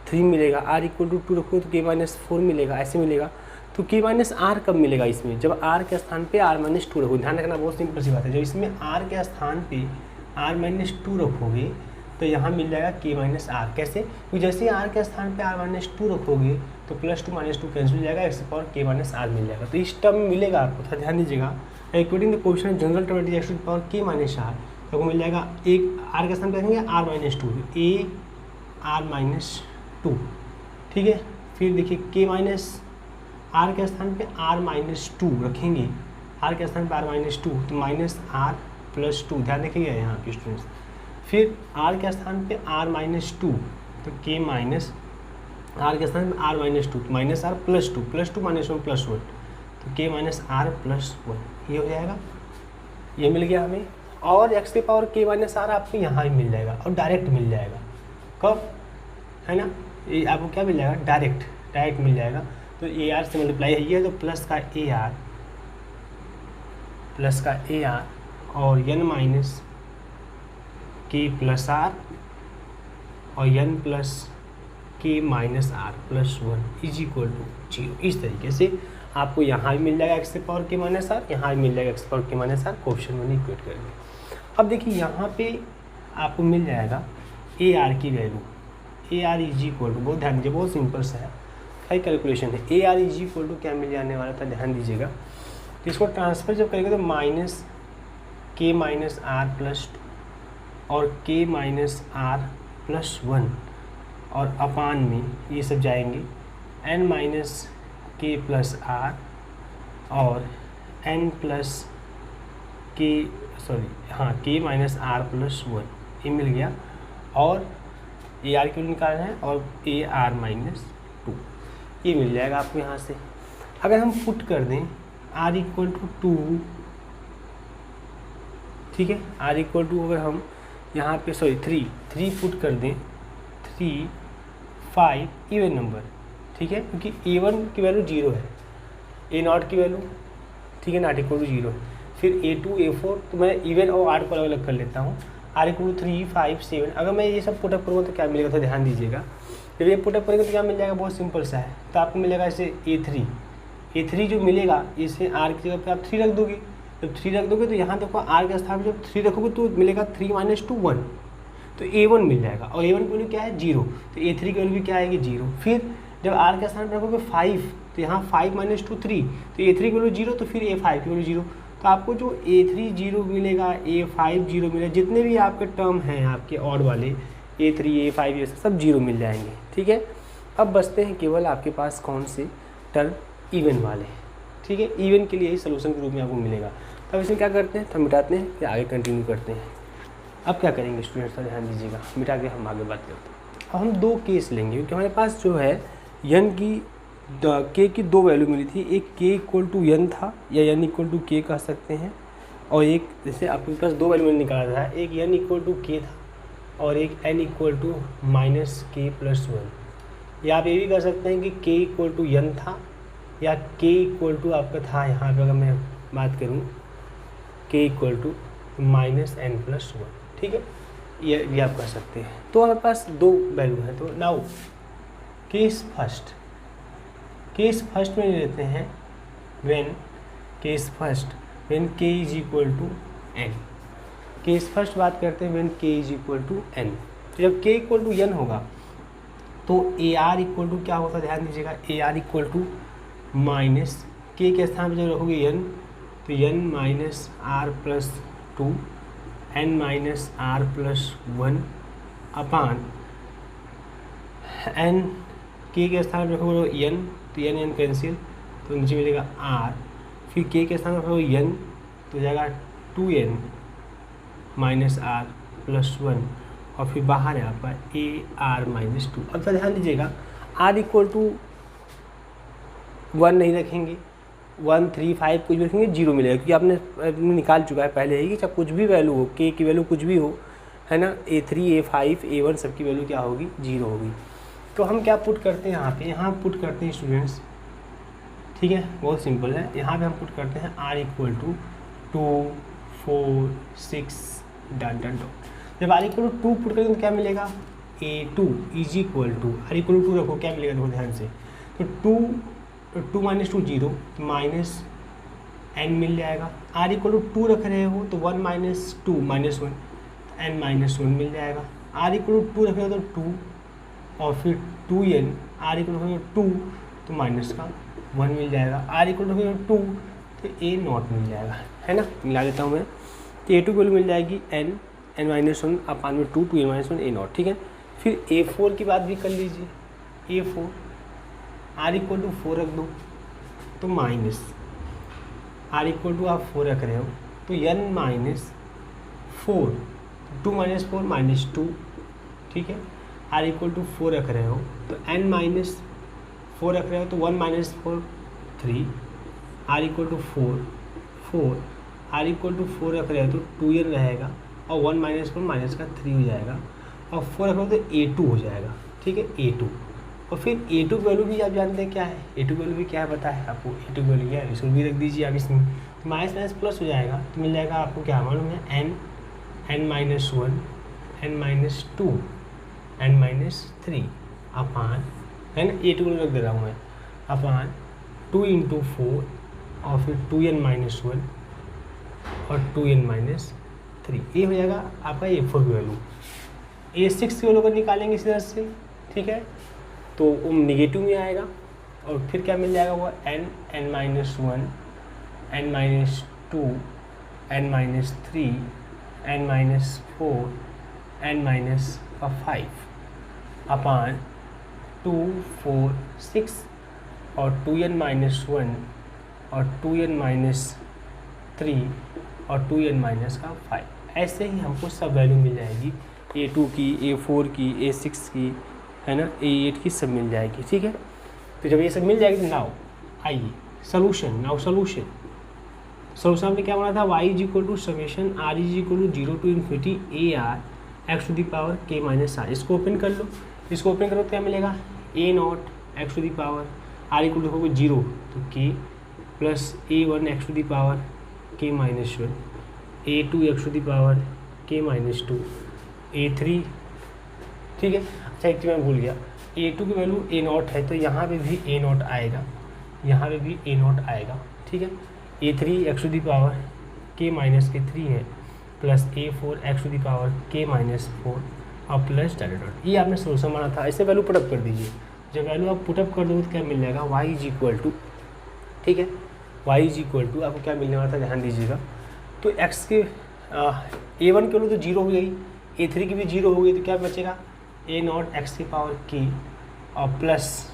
थ्री मिलेगा, आर इक्वल टू टू रखोगे तो के माइनस फोर मिलेगा, ऐसे मिलेगा। तो के माइनस आर कब मिलेगा, इसमें जब आर के स्थान पे आर माइनस टू रखोगे। ध्यान रखना, बहुत सिंपल सी बात है, जब इसमें आर के स्थान पे आर माइनस टू रखोगे तो यहाँ मिल जाएगा के माइनस आर। कैसे, क्योंकि जैसे ही आर के स्थान पे आर माइनस टू रखोगे तो plus two minus two cancel हो जाएगा, x power k minus are मिल जाएगा। तो इस टर्म में मिलेगा आपको, थोड़ा ध्यान दीजिएगा। Equating the coefficient general term x to the power k minus r, तो आपको मिल जाएगा एक आर के स्थान पे रखेंगे r minus two, a r minus two, ठीक है। फिर देखिए के माइनस आर के स्थान पे आर माइनस टू रखेंगे, आर के स्थान पे आर माइनस टू तो माइनस आर प्लस टू, ध्यान रखिएगा यहाँ के स्टूडेंट्स। फिर आर के स्थान पे आर माइनस टू तो के माइनस आर के स्थान पे आर माइनस टू तो minus r plus two minus one plus one तो k minus r plus one, ये हो जाएगा, ये मिल गया हमें। और एक्स के पावर के माइनस आर आपको यहाँ भी मिल जाएगा और डायरेक्ट मिल जाएगा। कब, है ना, ये आपको क्या मिल जाएगा, डायरेक्ट मिल जाएगा। तो ए आर से मल्टीप्लाई है ये, तो प्लस का ए आर और n minus k plus r और n plus k minus r plus one is equal to zero. इस तरीके से आपको यहाँ भी मिल जाएगा x power k minus r, यहाँ भी मिल जाएगा x power k minus r, coefficient में इक्वेट करेंगे। अब देखिए यहाँ पे आपको मिल जाएगा ए आर की value, a r is equal to, बहुत ध्यान दीजिए, बहुत सिंपल सा है, हाई कैलकुलेशन है। A r is equal to क्या मिल जाने वाला था, ध्यान दीजिएगा। तो इसको ट्रांसफर जब करेंगे तो माइनस के माइनस आर प्लस और के माइनस आर प्लस 1 और अपान में ये सब जाएंगे N minus k plus r और एन प्लस के, सॉरी हाँ, के माइनस आर प्लस 1 ये मिल गया, और ए आर क्यों निकालना है, और ए आर माइनस 2 ये मिल जाएगा आपको यहाँ से। अगर हम पुट कर दें आर इक्वल टू 2, ठीक है, आर इक्वल टू अगर हम यहाँ पे सॉरी 3 पुट कर दें, 3 5 इवन नंबर, ठीक है, क्योंकि A1 की वैल्यू 0 है, A0 की वैल्यू, ठीक है, नॉट इक्वल टू 0, फिर A2 A4, तो मैं इवन और आर को अलग अलग कर लेता हूँ। आर इक्वल टू 3 5 7, अगर मैं ये सब पुटअप करूँगा तो क्या मिलेगा, तो ध्यान दीजिएगा, जब ये पुटअप करेंगे तो क्या मिल जाएगा, बहुत सिंपल सा है। तो आपको मिलेगा इसे A3 जो मिलेगा, इसे आर की जगह पे आप 3 रख दोगे, जब 3 रख दोगे तो यहाँ देखो आर के स्थान पर जब 3 रखोगे तो मिलेगा 3 - 2 1, तो A1 मिल जाएगा, और A1 की वैल्यू क्या है 0, तो A3 की वैल्यू भी क्या आएगी 0। फिर जब आर के स्थान पर रखोगे 5, तो यहाँ 5 - 2 3, तो A3 की वैल्यू 0, तो फिर A5 की वैल्यू 0, तो आपको जो A3 0 मिलेगा, A5 0 मिलेगा, जितने भी आपके टर्म हैं आपके ऑड वाले A3 A5 ये सब 0 मिल जाएंगे, ठीक है। अब बचते हैं केवल आपके पास कौन से टर्म, इवन वाले, ठीक है, इवन के लिए ही सोल्यूशन के रूप में आपको मिलेगा। तब इसमें क्या करते हैं, तो मिटाते हैं, फिर आगे कंटिन्यू करते हैं। अब क्या करेंगे स्टूडेंट्स, ध्यान दीजिएगा, मिटा के हम आगे बात करते हैं। अब हम 2 केस लेंगे, क्योंकि हमारे पास जो है यन की के की 2 वैल्यू मिली थी, एक के इक्वल टू यन था या यन इक्वल टू के कह सकते हैं, और एक जैसे आपके पास 2 वैल्यू मैंने निकाला था, एक यन इक्वल टू के था और एक N equal to minus k plus 1, या आप ये भी कह सकते हैं कि के इक्वल टू यन था या के इक्वल टू आपका था, यहाँ पर अगर मैं बात करूँ k equal to minus n plus 1, ठीक है, ये भी आप कह सकते हैं। तो हमारे पास 2 वैल्यू है। तो नाउ केस फर्स्ट में लेते हैं when k is equal to n. Case first बात करते हैं when k is equal to N. तो जब के इक्वल टू एन होगा तो ए आर इक्वल टू क्या होता है, ध्यान दीजिएगा, a r equal to minus के स्थान पर जब रखोगे एन, तो n minus r plus 2 n minus r plus 1 upon n, के स्थान पर रखोगे एन, तो एन कैंसिल, तो नीचे मिलेगा आर, फिर के स्थान पर रखोगे एन, तो जाएगा 2n माइनस आर प्लस 1, और फिर बाहर है आपका ए आर माइनस 2। अब ध्यान दीजिएगा, आर इक्वल टू 1 नहीं रखेंगे, 1 3 5 कुछ भी रखेंगे 0 मिलेगा, क्योंकि आपने निकाल चुका है पहले ही कि चाहे कुछ भी वैल्यू हो, के की वैल्यू कुछ भी हो, है ना, A3 A5 A1 सबकी वैल्यू क्या होगी 0 होगी। तो हम क्या पुट करते हैं यहाँ पुट करते हैं स्टूडेंट्स, ठीक है, बहुत सिंपल है। यहाँ पे हम पुट करते हैं r equal to 2 4 6 dot dot dot. जब आर इक्वल टू 2 पुट करेंगे तो क्या मिलेगा, A2 is equal to, r equal to 2 रखो, क्या मिलेगा देखो ध्यान से, तो 2 माइनस 2 0, माइनस एन मिल जाएगा। आर इक्वल टू 2 रख रहे हो तो 1 माइनस 2 माइनस 1, एन माइनस 1 मिल जाएगा। आर इक्वल टू 2 रख रहे हो तो 2 और फिर 2n, आर इक्वल टू 2 तो माइनस का 1 मिल जाएगा। आर इक्वल टू 2 तो A0 मिल जाएगा, है ना, मिला देता हूँ मैं, तो A2 की वैल्यू मिल जाएगी n माइनस 1 अपान में 2 2n माइनस 1 A0, ठीक है। फिर A4 की बात भी कर लीजिए, A4 आर इक्वल टू 4 रख दो तो माइनस, आर इक्वल टू आप 4 रख रहे हो तो n माइनस 4, 2 माइनस 4 माइनस 2, ठीक है। आर इक्वल टू 4 रख रहे हो तो n माइनस 4 रख रहे हो तो 1 minus 4 3, r equal to 4 r equal to 4 रख रहे हो तो 2n रहेगा और 1 माइनस 4 माइनस का 3 हो जाएगा, और 4 रख रहे हो तो A2 हो जाएगा, ठीक है, A2। और फिर A2 की वैल्यू भी आप जानते हैं क्या है, A2 की वैल्यू भी क्या है पता है आपको, A2 की वैल्यू क्या है, इसको भी रख दीजिए आप इसमें, तो माइनस माइनस प्लस हो जाएगा, तो मिल जाएगा आपको क्या मालूम है, n minus 1 n minus 2 n minus 3 अपान, है ना, A2 रख दे रहा हूँ मैं, अपान 2 इंटू 4 और फिर 2n-1 और 2n-3, ये हो जाएगा आपका A4 की वैल्यू। A6 की वैल्यू को निकालेंगे इस तरह से, ठीक है, तो वो निगेटिव में आएगा और फिर क्या मिल जाएगा वो n-1, n-2, n-3, n-4, n-5 अपान 2, 4, 6 और 2n-1 और 2n-3 और 2n-5। ऐसे ही हमको सब वैल्यू मिल जाएगी, A2 की, A4 की, A6 की, है ना, A8 की, सब मिल जाएगी, ठीक है। तो जब ये सब मिल जाएगी तो नाउ आइए सोल्यूशन। नाउ सोल्यूशन में क्या बना था, y = summation r = 0 to infinity AR x to the power k - r। इसको ओपन कर लो, इसको ओपन करो तो क्या मिलेगा, A0 x to the power r = 0 तो k plus A1 x to the power k - 1, A2 x to the power k - 2, A3, ठीक है। अच्छा एक चीज़ मैं भूल गया, A2 की वैल्यू A0 है तो यहाँ पे भी A0 आएगा, यहाँ पे भी A0 आएगा, ठीक है। A3 x to the power k - 3 है plus A4 x to the power k - 4 और प्लस डॉट डॉट। ये आपने सोल्यूशन माना था, ऐसे वैल्यू पुटअप कर दीजिए। जब वैल्यू आप पुटअप कर दोगे तो क्या मिल जाएगा, y = ठीक है, y = आपको क्या मिलने वाला था, ध्यान दीजिएगा। तो x के A1 की वैल्यू तो 0 हो गई, A3 की भी 0 हो गई, तो क्या बचेगा, A0 x की पावर k और प्लस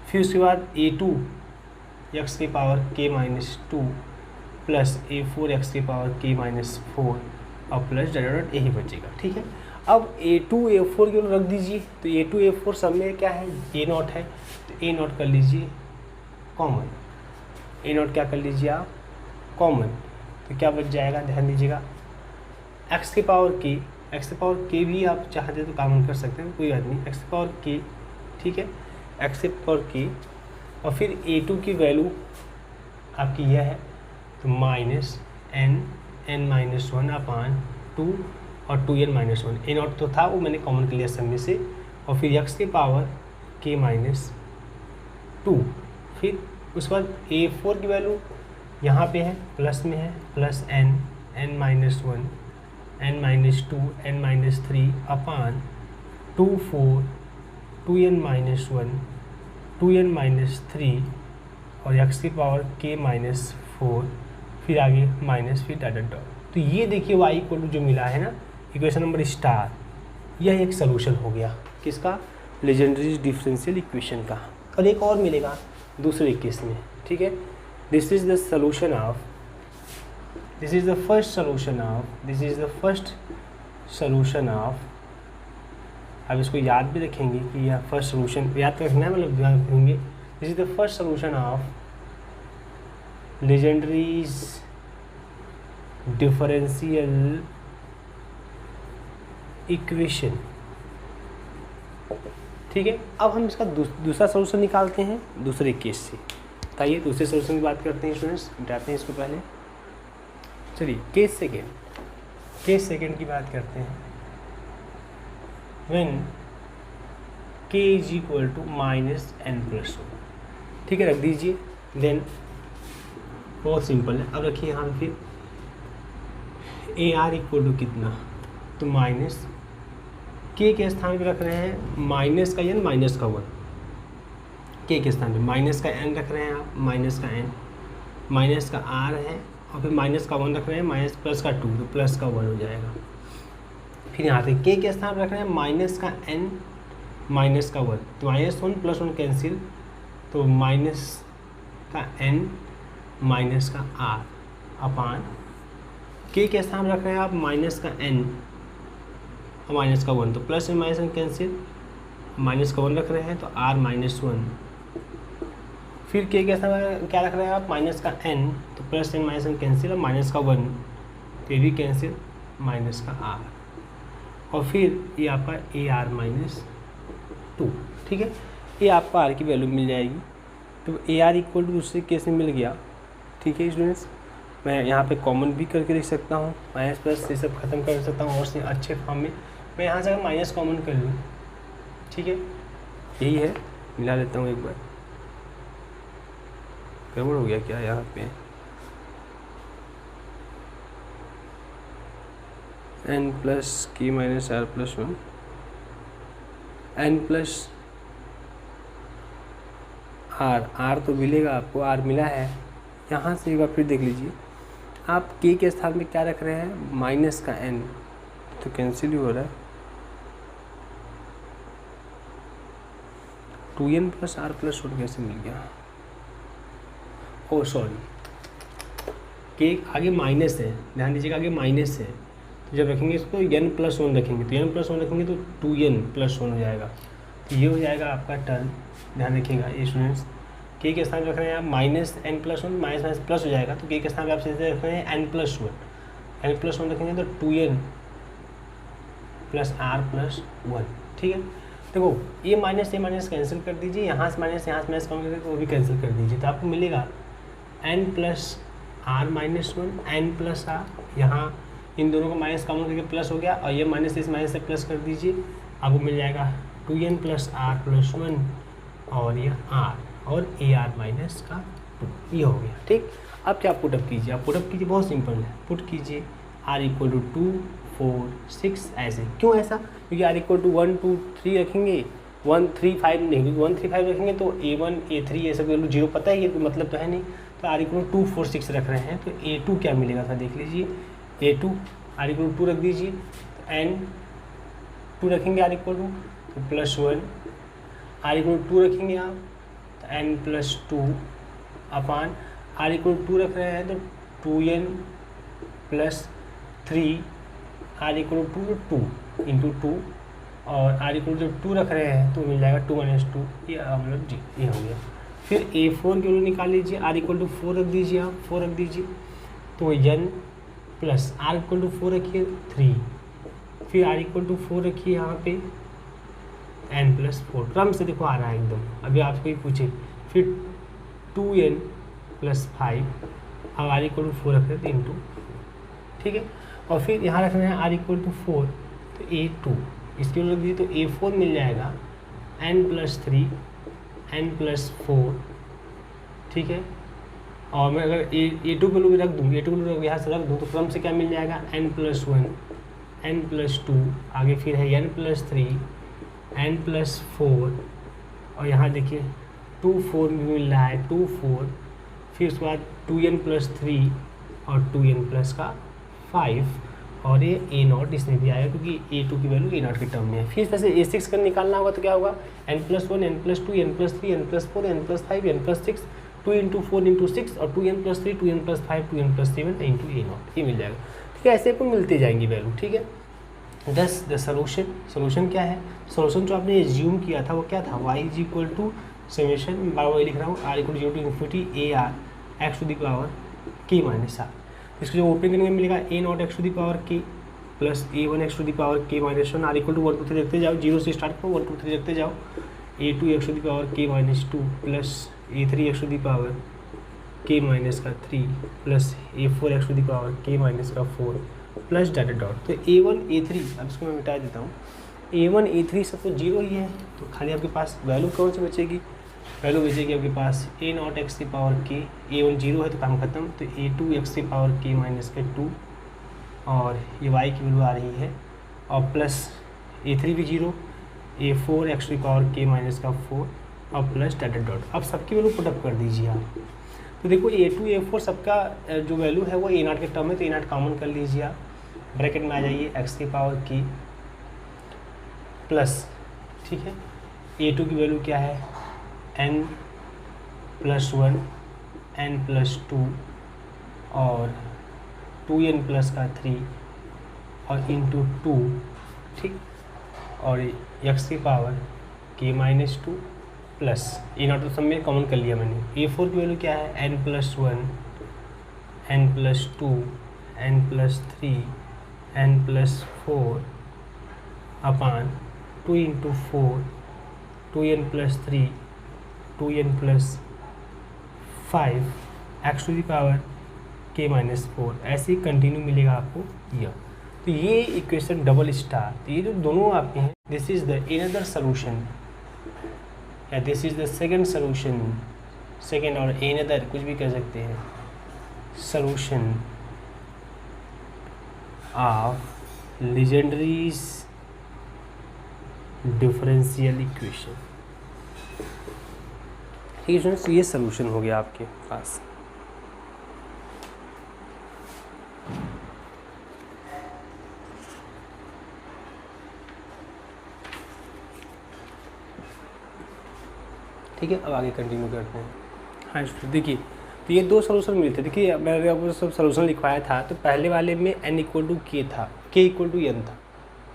फिर उसके बाद A2 x की power k - 2 plus A4 x की पावर k - 4 और प्लस डॉट डॉट, यही बचेगा, ठीक है। अब A2 A4 की रख दीजिए, तो A2 A4 सब में क्या है, A0 है, तो A0 कर लीजिए कॉमन, A0 क्या कर लीजिए आप कॉमन, तो क्या बच जाएगा, ध्यान दीजिएगा, x की पावर k भी आप चाहते तो कॉमन कर सकते हैं, कोई बात नहीं, x की पावर k, ठीक है, x की पावर k और फिर A2 की वैल्यू आपकी यह है, तो -n-1 अपान 2 और 2n-1, A0 तो था वो मैंने कॉमन कर लिया सब में से, और फिर x की पावर k - 2, फिर उसके बाद A4 की वैल्यू यहाँ पे है, प्लस में है, प्लस n-1, n-2, n-3 अपान 2, 4, 2n-1, 2n-3 और x की पावर k - 4, फिर आगे माइनस, फिर डॉट डॉट। तो ये देखिए y = जो मिला है ना, इक्वेशन नंबर स्टार, यह एक सोल्यूशन हो गया किसका, लेजेंडरी डिफरेंशियल इक्वेशन का। और एक और मिलेगा दूसरे केस में, ठीक है। This is the solution of, this is the first solution of, अब इसको याद भी रखेंगे कि यह फर्स्ट सॉल्यूशन याद रखना है, मतलब ध्यान रखेंगे। This is the first solution of legendaries differential equation, ठीक है। अब हम इसका दूसरा सॉल्यूशन निकालते हैं दूसरे केस से। आइए दूसरे सॉल्यूशन की बात करते हैं स्टूडेंट्स, मिटाते हैं इसको पहले। चलिए केस सेकेंड की बात करते हैं। व्हेन k = -n+1, ठीक है, रख दीजिए। देन बहुत सिंपल है, अब रखिए यहाँ पे फिर AR = कितना, तो माइनस k के स्थान पे रख रहे हैं माइनस का n माइनस का 1, k के स्थान पे माइनस का n रख रहे हैं आप, माइनस का n, माइनस का r है और फिर माइनस का 1 रख रहे हैं, माइनस प्लस का 2 तो प्लस का 1 हो जाएगा। फिर यहाँ पे k के स्थान रख रहे हैं माइनस का n माइनस का 1, तो -1 + 1 कैंसिल, तो माइनस का n माइनस का r अपान k के स्थान रख रहे हैं आप माइनस का n और माइनस का 1, तो plus and minus cancel, minus का 1 रख रहे हैं तो r -1, फिर k के स्थान क्या रख रहे हैं आप माइनस का n, तो प्लस एंड माइनस कैंसिल और माइनस का 1, तो ये भी कैंसिल, माइनस का r और फिर ये आपका AR - 2, ठीक है। ये आपको r की वैल्यू मिल जाएगी, तो AR = दूसरे केस में मिल गया, ठीक है स्टूडेंट्स। मैं यहाँ पे कॉमन भी करके लिख सकता हूँ, माइनस प्लस ये सब खत्म कर सकता हूँ और से अच्छे फॉर्म में मैं यहाँ से अगर माइनस कॉमन कर लूँ, ठीक है, यही है, मिला लेता हूँ एक बार। गड़बड़ हो गया क्या यहाँ पे, n plus k minus r plus 1, n plus r तो मिलेगा आपको, आर मिला है। यहाँ से एक बार फिर देख लीजिए, आप k के स्थान में क्या रख रहे हैं, माइनस का n, तो कैंसिल ही हो रहा है। 2n प्लस आर प्लस 1 कैसे मिल गया, ओ सॉरी, के आगे माइनस है, ध्यान दीजिएगा आगे माइनस है, तो जब रखेंगे इसको n प्लस 1 रखेंगे, तो n प्लस 1 रखेंगे तो 2n प्लस 1 हो जाएगा, तो ये हो जाएगा आपका टर्म। ध्यान रखिएगा ये स्टूडेंट्स, के के स्थान रख रहे हैं आप minus n plus 1, minus minus plus हो जाएगा, तो के के स्थान पर आप सीधे रख रहे हैं n प्लस 1, n प्लस 1 रखेंगे तो 2n प्लस आर प्लस 1। ठीक है, देखो ये माइनस कैंसिल कर दीजिए, यहाँ से माइनस कम करके वो भी कैंसिल कर दीजिए, तो आपको मिलेगा n plus r minus 1, n plus r, यहाँ इन दोनों को माइनस कॉमन करके प्लस हो गया, और ये माइनस इस माइनस से प्लस कर दीजिए, आपको मिल जाएगा 2n प्लस आर प्लस 1, और ये आर और ए आर माइनस का 2, ये हो गया। ठीक, अब क्या पुटअप कीजिए, आप पुटअप कीजिए, बहुत सिंपल है, पुट कीजिए r इक्वल टू 2 4 6 ऐसे। क्यों ऐसा, क्योंकि r इक्वल टू 1 2 3 रखेंगे, 1 3 5 नहीं, 1 3 5 रखेंगे तो a1 a3 ये सब वैल्यू 0 पता ही है, मतलब तो है नहीं, तो r इक्वल टू 2 4 6 रख रहे हैं, तो a2 क्या मिलेगा था देख लीजिए, a2 r इक्वल टू 2 रख दीजिए, n 2 रखेंगे r इक्वल टू तो प्लस 1, r इक्वल टू 2 रखेंगे आप तो n plus 2 upon r equal to 2 रख रहे हैं तो 2n plus 3, r equal to 2 into 2, और r इक्वल जब 2 रख रहे हैं तो मिल जाएगा 2 माइनस 2, ये मतलब जी ये हो गया। फिर a4 की वैल्यू निकाल लीजिए, r इक्वल टू 4 रख दीजिए, आप 4 रख दीजिए, तो n plus r equal to 4 रखिए 3, फिर r इक्वल टू 4 रखिए यहाँ पे n प्लस 4, क्रम से देखो आ रहा है एकदम, अभी आपको ही पूछे, फिर 2n प्लस 5, अब r इक्वल टू 4 रख रहे थे इंटू, ठीक है, और फिर यहाँ रख रहे हैं r इक्वल टू 4 तो a2, इसके लिए रख दीजिए तो a4 मिल जाएगा n प्लस 3 n प्लस 4, ठीक है, और मैं अगर a2 की वैल्यू रख दूँ, a2 की वैल्यू यहाँ से रख दूँ तो क्रम से क्या मिल जाएगा n प्लस 1 n प्लस 2, आगे फिर है n प्लस 3 n प्लस 4, और यहाँ देखिए 2 4 मिल रहा है 2 4, फिर उसके बाद 2n प्लस 3 और 2n प्लस का 5, और ये a0 इसमें भी आएगा क्योंकि a2 की वैल्यू a0 के टर्म में है। फिर जैसे a6 का निकालना होगा तो क्या होगा n plus 1 n plus 2 n plus 3 n plus 4 n plus 5 n plus 6, 2 into 4 into 6, और 2n plus 3 2n plus 5 2n plus 7 into a0, ये मिल जाएगा। ठीक है, ऐसे आपको मिलते जाएंगी वैल्यू। ठीक है, दस द सोल्यूशन क्या है, सोल्यूशन जो आपने एज्यूम किया था वो क्या था, y is equal to summation, बार बार लिख रहा हूँ, r equal to infinity a r x to the power k minus r, इसको जो ओपन करेंगे मिलेगा a0 x to the power k plus a1 x to the power k minus 1, r equal to 1 2 3 रखते जाओ, 0 से स्टार्ट करो 1 2 3 रखते जाओ, a2 x to the power k minus 2 plus a3 x to the power k minus का 3 plus a4 x to the power k minus का 4 प्लस डॉट डॉट, तो a1 a3, अब इसको मैं मिटा देता हूँ, a1 a3 सब तो 0 ही है, तो खाली आपके पास वैल्यू कौन सी बचेगी, वैल्यू बचेगी आपके पास a0 x की पावर k, a1 0 है तो काम खत्म, तो a2 x की पावर k माइनस के 2, और ये y की वैल्यू आ रही है, और प्लस a3 भी 0, a4 x की पावर k माइनस का 4, और प्लस डॉट डॉट। अब सबकी वैल्यू पुटअप कर दीजिए आप, तो देखो a2 a4 सबका जो वैल्यू है वो a0 के टर्म है, तो a0 कॉमन कर लीजिए आप, ब्रैकेट में आ जाइए x की पावर k प्लस, ठीक है, a2 की वैल्यू क्या है n प्लस 1 n प्लस 2 और 2n प्लस का 3 और इंटू 2, ठीक, और x की power k minus 2 plus a0 तो सब में कॉमन कर लिया मैंने, a4 की वैल्यू क्या है n plus 1 n plus 2 n plus 3 n plus 4 upon 2 into 4 2n plus 3 2n plus 5 x to the power k minus 4, ऐसे ही कंटिन्यू मिलेगा आपको यह। तो ये इक्वेशन डबल स्टार, तो ये जो दोनों आपके हैं, this is the another solution, या this is the second solution second और एनदर कुछ भी कह सकते हैं, solution of Legendre's differential equation. ठीक है स्टूडेंट्स, ये सॉल्यूशन हो गया आपके पास। ठीक है, अब आगे कंटिन्यू करते हैं। हाँ स्टूडेंट देखिए, तो ये दो सॉल्यूशन मिले थे। देखिए मैंने आपको सब सॉल्यूशन लिखवाया था, तो पहले वाले में n इक्वल टू के था, k इक्वल टू n था।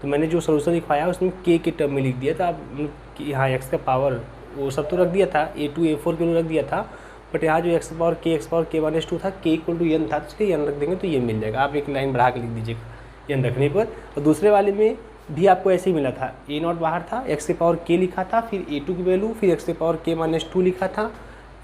तो मैंने जो सॉल्यूशन लिखवाया उसमें k के टर्म में लिख दिया था। आप यहाँ x का पावर वो सब तो रख दिया था, a2 a4 के लिए रख दिया था, बट यहाँ जो x का पावर k था, k इक्वल टू n था, तो उसके n रख देंगे तो ये मिल जाएगा। आप एक लाइन बढ़ा के लिख दीजिएगा n रखने पर। और दूसरे वाले में भी आपको ऐसे ही मिला था, a0 बाहर था, x के पावर k लिखा था, फिर a2 की वैल्यू, फिर x के पावर k-2 लिखा था,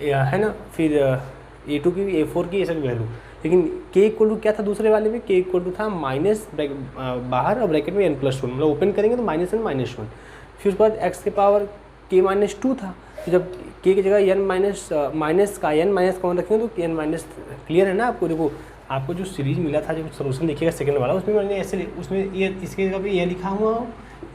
है ना, फिर a2 की a4 की ये सब वैल्यू। लेकिन k इक्वल टू क्या था दूसरे वाले में, k इक्वल टू था माइनस बाहर और ब्रैकेट में n+1, मतलब ओपन करेंगे तो -n -1। फिर उसके बाद x के पावर k-2 था, तो जब k की जगह n माइनस का वन रखेंगे तो n माइनस, क्लियर है ना आपको। देखो आपको जो सीरीज मिला था, जो सोल्यूशन देखिएगा सेकंड वाला, उसमें मैंने ऐसे उसमें ये इसके जगह पे ये लिखा हुआ हो,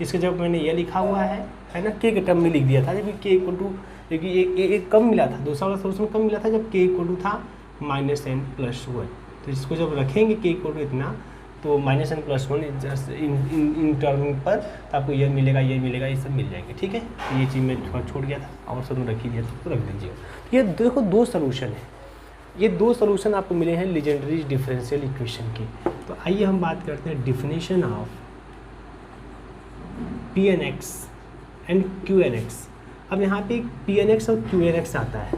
इसके जगह मैंने ये लिखा हुआ है ना, k के टर्म में लिख दिया था। जब k इक्वल टू, देखिए एक कम मिला था, दूसरा वाला सोल्यूशन कम मिला था जब k इक्वल टू था -n+1। तो इसको जब रखेंगे k इक्वल टू इतना, तो -n+1 इन टर्म पर आपको ये मिलेगा, ये सब मिल जाएंगे। ठीक है, ये चीज़ मैं थोड़ा छूट गया था और सब रख ही दिया था, तो रख दीजिएगा। ये देखो दो सॉल्यूशन है, ये दो सॉल्यूशन आपको मिले हैं लीजेंड्रीज डिफरेंशियल इक्वेशन की। तो आइए हम बात करते हैं definition of Pnx and Qnx। अब यहाँ पे Pnx और Qnx आता है,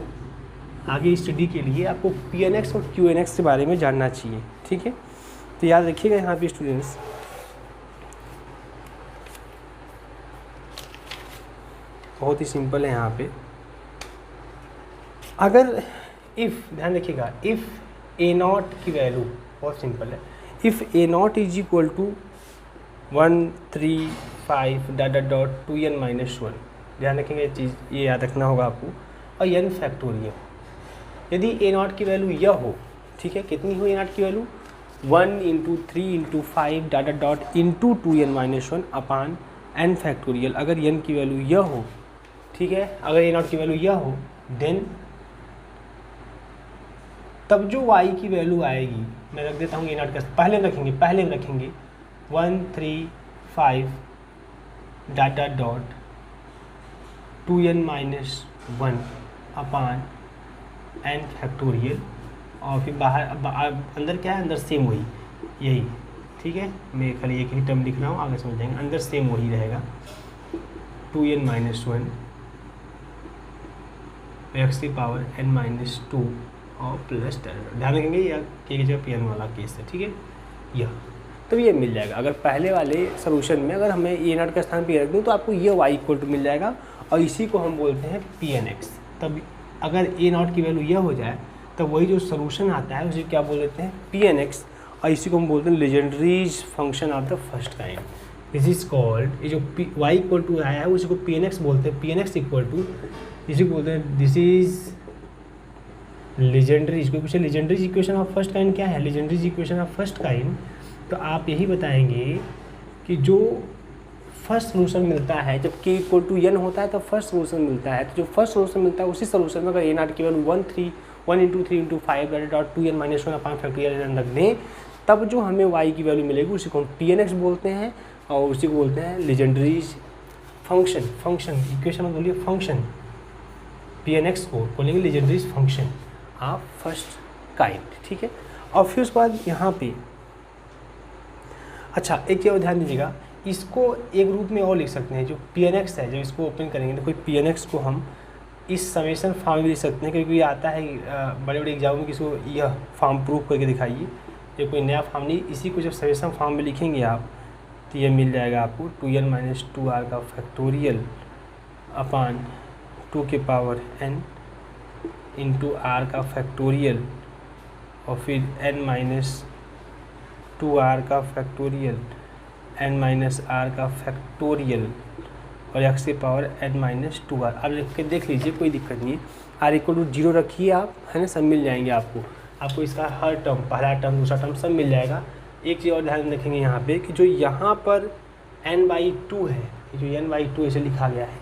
आगे स्टडी के लिए आपको Pnx और Qnx के बारे में जानना चाहिए। ठीक है, तो याद रखिएगा यहाँ पे स्टूडेंट्स, बहुत ही सिंपल है यहाँ पे। अगर इफ़, ध्यान रखिएगा, इफ़ a0 की वैल्यू, बहुत सिंपल है, if a0 is equal to 1 3 5 2n-1, ध्यान रखेंगे ये चीज़, ये याद रखना होगा आपको, और n फैक्टोरियल। यदि a0 की वैल्यू यह हो, ठीक है, कितनी हो a0 की वैल्यू, 1 × 3 × 5 2n-1 अपान n फैक्टोरियल। अगर n की वैल्यू यह हो, ठीक है, अगर a0 की वैल्यू यह हो, देन तब जो y की वैल्यू आएगी, मैं रख देता हूँ a0 का, पहले में रखेंगे 1 3 5 2n-1 अपान n फैक्टोरियल, और फिर बाहर अंदर क्या है, अंदर सेम वही यही। ठीक है, मैं खाली एक ही टर्म लिख रहा हूँ, आगे समझ जाएंगे, अंदर सेम वही रहेगा 2n-1 x की पावर n-2 और प्लस 10। ध्यान रखेंगे या के की जगह pn वाला केस है। ठीक है, यह तो ये मिल जाएगा। अगर पहले वाले सोल्यूशन में अगर हमें a0 के स्थान पे रख दूँ तो आपको ये y इक्वल टू मिल जाएगा, और इसी को हम बोलते हैं Pnx। तब अगर a0 की वैल्यू यह हो जाए तब वही जो सोल्यूशन आता है उसे क्या बोल देते हैं, Pnx, और इसी को हम बोलते हैं Legendre's function of the first kind. This is called, ये जो y इक्वल टू आया है उसी को Pnx बोलते हैं। Pnx इक्वल टू, इसी को बोलते हैं, दिस इज लीजेंड्रीज। कोई पूछे लीजेंड्रीज इक्वेशन ऑफ फर्स्ट काइंड क्या है, लीजेंड्रीज इक्वेशन ऑफ फर्स्ट काइंड, तो आप यही बताएंगे कि जो फर्स्ट सोल्यूशन मिलता है, जब k इक्वल टू n होता है तो फर्स्ट सोल्यूशन मिलता है, तो जो फर्स्ट सोल्यूशन मिलता है उसी सोल्यूशन में अगर a0 की वैल्यू 1 × 3 × 5 2n-1 अपान फैक्टोरियल रख दें, तब जो हमें y की वैल्यू मिलेगी उसी को हम Pnx बोलते हैं, और उसी को बोलते हैं लीजेंड्रीज फंक्शन इक्वेशन में बोलिए फंक्शन, Pnx को बोलेंगे लीजेंड्रीज फंक्शन ऑफ फर्स्ट काइंड। ठीक है, और फिर उसके बाद यहाँ पे, अच्छा एक चीज़ ध्यान दीजिएगा, इसको एक रूप में और लिख सकते हैं, जो Pnx है, जब इसको ओपन करेंगे तो कोई Pnx को हम इस समेशन फॉर्म में लिख सकते हैं, क्योंकि ये आता है बड़े बड़े एग्जाम में, किसी को यह फॉर्म प्रूफ करके दिखाइए, ये कोई नया फॉर्म नहीं, इसी को जब समेशन फॉर्म में लिखेंगे आप तो ये मिल जाएगा आपको 2n-2r का फैक्टोरियल अपान 2 के पावर n इंटू r का फैक्टोरियल, और फिर n-2r का फैक्टोरियल, n-r का फैक्टोरियल, और x की पावर n-2r। अब लिख के देख लीजिए, कोई दिक्कत नहीं है। आर इक्वल टू 0 रखिए आप, है ना, सब मिल जाएंगे आपको इसका हर टर्म, पहला टर्म दूसरा टर्म सब मिल जाएगा। एक चीज़ और ध्यान रखेंगे यहाँ पे कि जो यहाँ पर n/2 है, जो n/2 ऐसे लिखा गया है,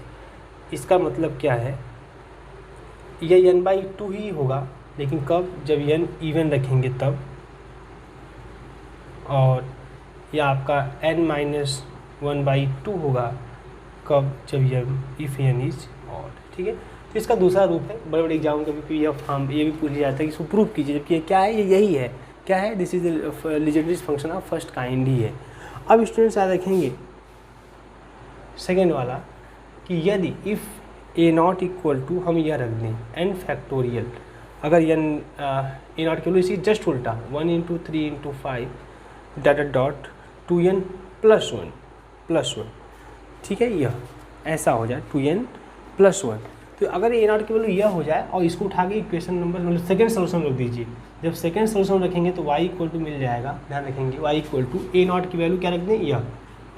इसका मतलब क्या है, यह n/2 ही होगा, लेकिन कब, जब n इवन रखेंगे तब, और यह आपका n-1/2 होगा कब, जब इफ़ n इज ऑड। ठीक है, तो इसका दूसरा रूप है। बड़े बड़े एग्जाम का भी ये भी पूछ जाता है कि इसको प्रूव कीजिए, जबकि क्या है, ये यही है, क्या है, this is legendary function of first kind he है। अब स्टूडेंट्स याद रखेंगे सेकेंड वाला कि यदि इफ़ a0 इक्वल टू, हम यह रख दें n फैक्टोरियल, अगर a0 के लिए इसी जस्ट उल्टा 1 × 3 × 5 डॉट 2n +1, ठीक है, यह ऐसा हो जाए 2n +1। तो अगर a0 की वैल्यू यह हो जाए और इसको उठा के इक्वेशन नंबर मतलब सेकेंड सोल्यूशन रख दीजिए, जब सेकेंड सोल्यूशन रखेंगे तो y इक्वल टू मिल जाएगा, ध्यान रखेंगे y इक्वल टू a0 की वैल्यू क्या रख दें, यह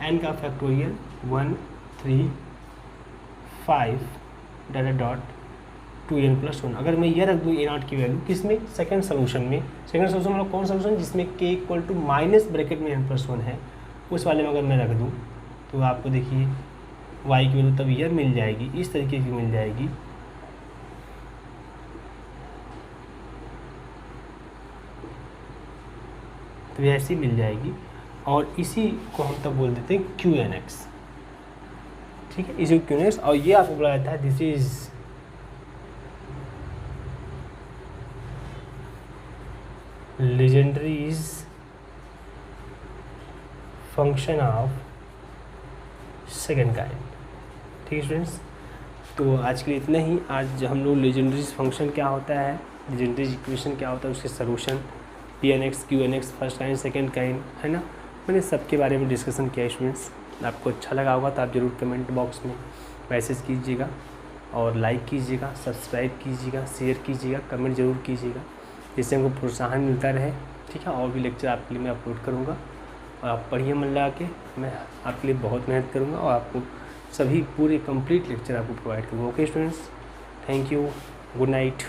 n का फैक्टोरियल 1 3 5 डॉट 2n +1। अगर मैं यह रख दूँ a0 की वैल्यू किसमें, सेकेंड सोल्यूशन में, सेकेंड सोल्यूशन मतलब कौन सोल्यूशन, जिसमें k equal to minus bracket में n +1 है, उस वाले में अगर मैं रख दूँ तो आपको देखिए y की वैल्यू तब यह मिल जाएगी, इस तरीके की मिल जाएगी, तो ऐसी मिल जाएगी, और इसी को हम तब बोल देते हैं QNX। ठीक है, इसी को QNX, और ये आपको बोला जाता है this is Legendre's function of second kind. ठीक है स्टूडेंट्स, तो आज के लिए इतना ही। आज हम लोग लीजेंडरीज फंक्शन क्या होता है, लीजेंडरीज इक्वेशन क्या होता है, उसके solution PNX QNX first kind second kind, है ना, मैंने सबके बारे में डिस्कशन किया स्टूडेंट्स। आपको अच्छा लगा होगा तो आप ज़रूर कमेंट बॉक्स में मैसेज कीजिएगा, और लाइक कीजिएगा, सब्सक्राइब कीजिएगा, शेयर कीजिएगा, कमेंट ज़रूर कीजिएगा, जिससे हमको प्रोत्साहन मिलता रहे। ठीक है, और भी लेक्चर आपके लिए मैं अपलोड करूँगा, और आप पढ़िए मन लगा के, मैं आपके लिए बहुत मेहनत करूँगा, और आपको सभी पूरे कंप्लीट लेक्चर आपको प्रोवाइड करूँगा। Okay students, thank you, good night.